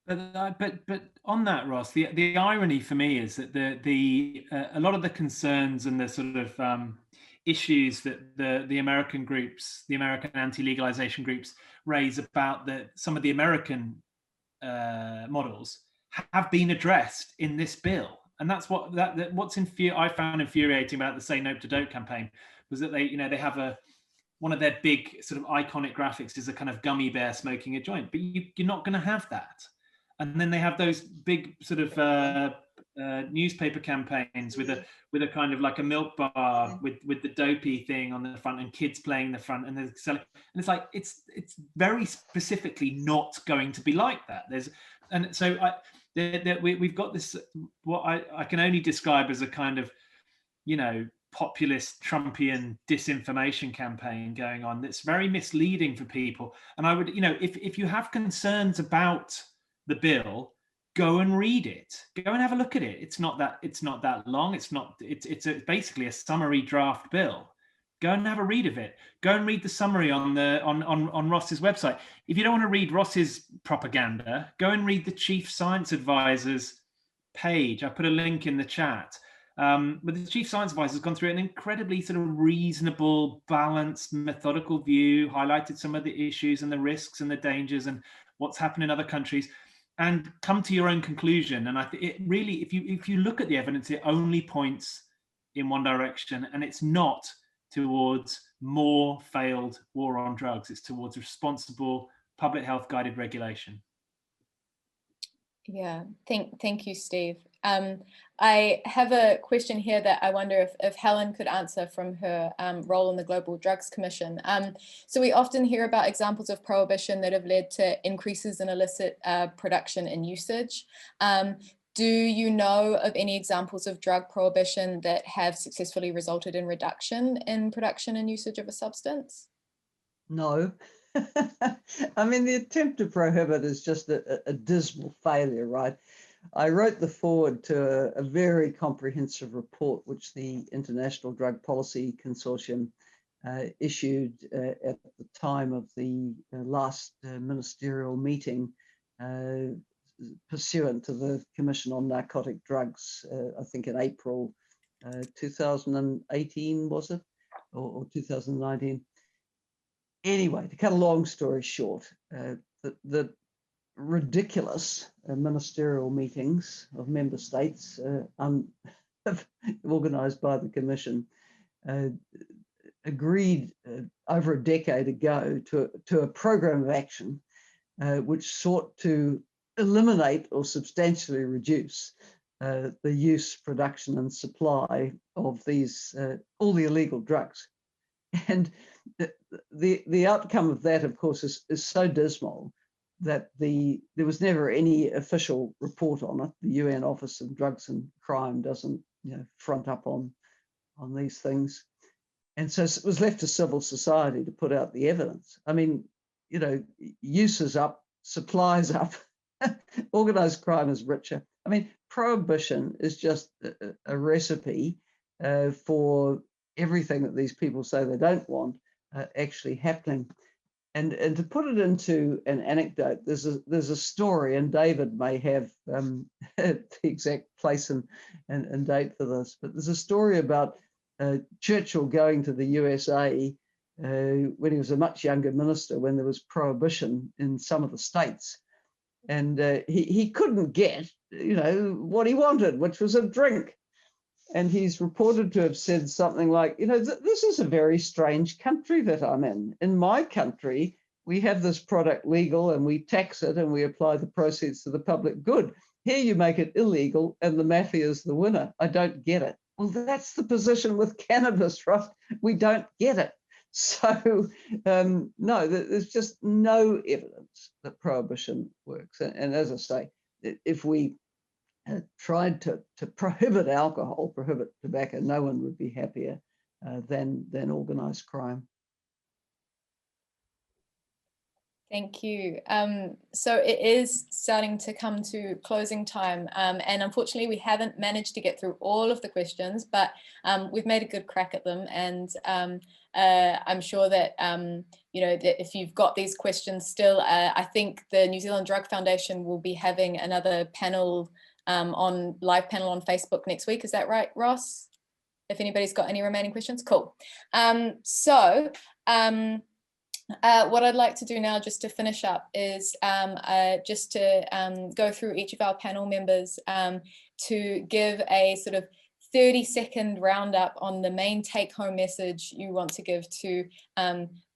But on that, Ross, the irony for me is that a lot of the concerns and the sort of issues that the American groups, the American anti-legalization groups, raise about some of the American models have been addressed in this bill, and that's what's I found infuriating about the Say No to Dope campaign was that they have one of their big sort of iconic graphics is a kind of gummy bear smoking a joint, but you're not going to have that. And then they have those big sort of newspaper campaigns with a kind of like a milk bar with the dopey thing on the front and kids playing the front, and it's like it's very specifically not going to be like that. We've got this what I can only describe as a kind of, you know, populist Trumpian disinformation campaign going on that's very misleading for people. And I would, you know, if you have concerns about the bill, go and read it. Go and have a look at it. It's not that long. It's basically a summary draft bill. Go and have a read of it. Go and read the summary on Ross's website. If you don't want to read Ross's propaganda, go and read the Chief Science Advisor's page. I put a link in the chat. But the Chief Science Advisor has gone through an incredibly sort of reasonable, balanced, methodical view, highlighted some of the issues and the risks and the dangers and what's happened in other countries, and come to your own conclusion. And I think it really, if you look at the evidence, it only points in one direction, and it's not towards more failed war on drugs. It's towards responsible public health guided regulation. Yeah, thank you, Steve. I have a question here that I wonder if Helen could answer from her role in the Global Drugs Commission. So we often hear about examples of prohibition that have led to increases in illicit production and usage. Do you know of any examples of drug prohibition that have successfully resulted in reduction in production and usage of a substance? No. I mean, the attempt to prohibit is just a dismal failure, right? I wrote the foreword to a very comprehensive report which the International Drug Policy Consortium issued at the time of the last ministerial meeting pursuant to the Commission on Narcotic Drugs, I think in April 2018, was it? Or 2019. Anyway, to cut a long story short, the ridiculous ministerial meetings of member states organised by the Commission agreed over a decade ago to a program of action which sought to eliminate or substantially reduce the use, production and supply of these all the illegal drugs. And the outcome of that, of course, is so dismal that there was never any official report on it. The UN Office of Drugs and Crime doesn't front up on these things. And so it was left to civil society to put out the evidence. I mean, use is up, supply is up, organized crime is richer. I mean, prohibition is just a recipe for everything that these people say they don't want actually happening. And to put it into an anecdote, there's a story, and David may have the exact place and date for this, but there's a story about Churchill going to the USA when he was a much younger minister, when there was prohibition in some of the states. And he couldn't get, what he wanted, which was a drink. And he's reported to have said something like, this is a very strange country that I'm in. In my country, we have this product legal and we tax it and we apply the proceeds to the public good. Here you make it illegal and the mafia is the winner. I don't get it. Well, that's the position with cannabis, right? We don't get it. So, no, there's just no evidence that prohibition works. And as I say, if we tried to prohibit alcohol, prohibit tobacco, no one would be happier than organised crime. Thank you. So it is starting to come to closing time, and unfortunately we haven't managed to get through all of the questions, but we've made a good crack at them, and I'm sure that that if you've got these questions still, I think the New Zealand Drug Foundation will be having another panel live panel on Facebook next week. Is that right, Ross? If anybody's got any remaining questions, cool. What I'd like to do now, just to finish up, is just to go through each of our panel members to give a sort of 30-second roundup on the main take-home message you want to give to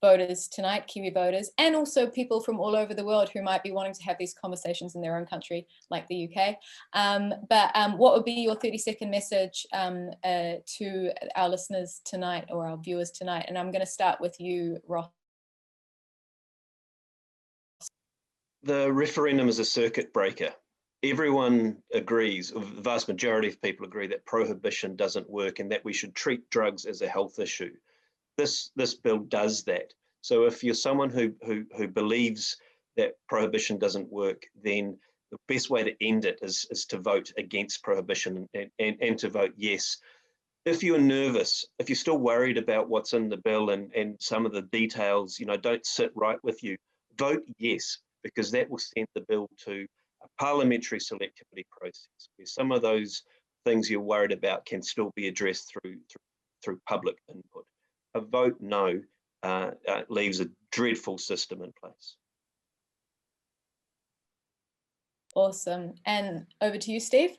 voters tonight, Kiwi voters, and also people from all over the world who might be wanting to have these conversations in their own country, like the UK. But what would be your 30-second message to our listeners tonight, or our viewers tonight? And I'm going to start with you, Ross. The referendum is a circuit breaker. Everyone agrees, the vast majority of people agree, that prohibition doesn't work and that we should treat drugs as a health issue. This bill does that. So if you're someone who believes that prohibition doesn't work, then the best way to end it is to vote against prohibition and to vote yes. If you're nervous, if you're still worried about what's in the bill and some of the details, don't sit right with you, vote yes, because that will send the bill to a parliamentary selectivity process where some of those things you're worried about can still be addressed through public input. A vote no leaves a dreadful system in place. Awesome. And over to you, Steve.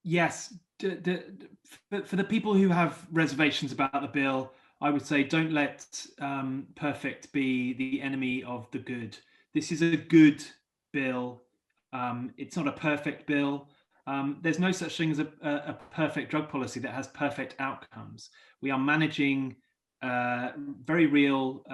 Yes, for the people who have reservations about the bill, I would say don't let perfect be the enemy of the good. This is a good bill. It's not a perfect bill. There's no such thing as a perfect drug policy that has perfect outcomes. We are managing very real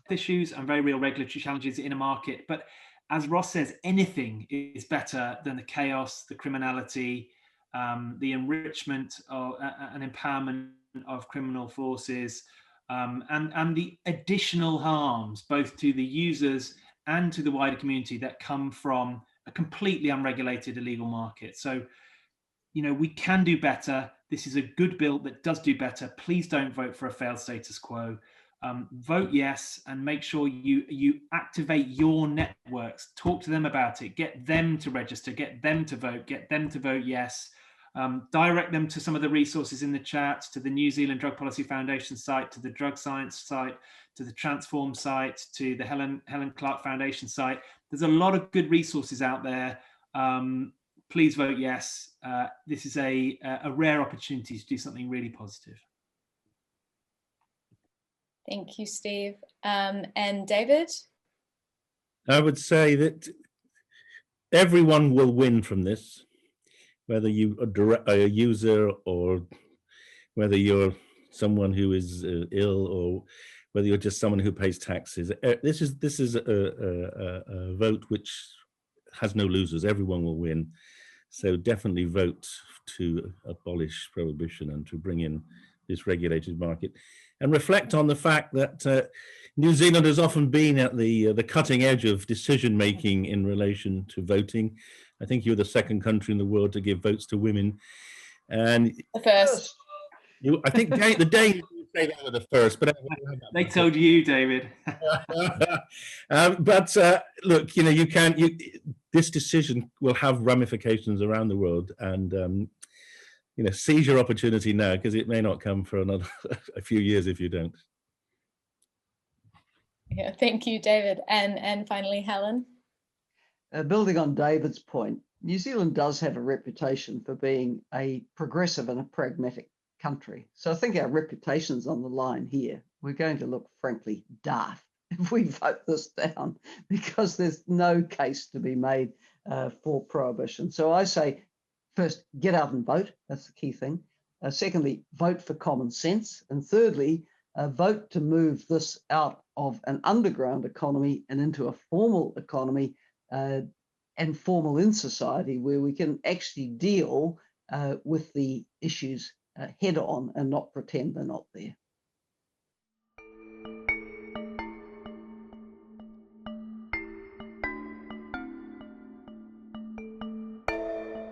issues and very real regulatory challenges in a market. But as Ross says, anything is better than the chaos, the criminality, the enrichment and empowerment of criminal forces, and the additional harms both to the users and to the wider community that come from a completely unregulated illegal market. So, we can do better. This is a good bill that does do better. Please don't vote for a failed status quo. Vote yes, and make sure you activate your networks. Talk to them about it. Get them to register. Get them to vote. Get them to vote yes. Direct them to some of the resources in the chat, to the New Zealand Drug Policy Foundation site, to the Drug Science site, to the Transform site, to the Helen Clark Foundation site. There's a lot of good resources out there. Please vote yes. This is a rare opportunity to do something really positive. Thank you, Steve. And David? I would say that everyone will win from this, whether you are a user or whether you're someone who is ill or whether you're just someone who pays taxes. This is a vote which has no losers. Everyone will win. So definitely vote to abolish prohibition and to bring in this regulated market, and reflect on the fact that New Zealand has often been at the cutting edge of decision making in relation to voting. I think you're the second country in the world to give votes to women, and The first. I think the Danes would say they were the first, but they told you, David. But look, this decision will have ramifications around the world, and seize your opportunity now, because it may not come for another a few years if you don't. Yeah, thank you, David. And finally, Helen. Building on David's point, New Zealand does have a reputation for being a progressive and a pragmatic country. So I think our reputation's on the line here. We're going to look, frankly, daft if we vote this down, because there's no case to be made for prohibition. So I say, first, get out and vote. That's the key thing. Secondly, vote for common sense. And thirdly, vote to move this out of an underground economy and into a formal economy and formal in society, where we can actually deal with the issues head on and not pretend they're not there.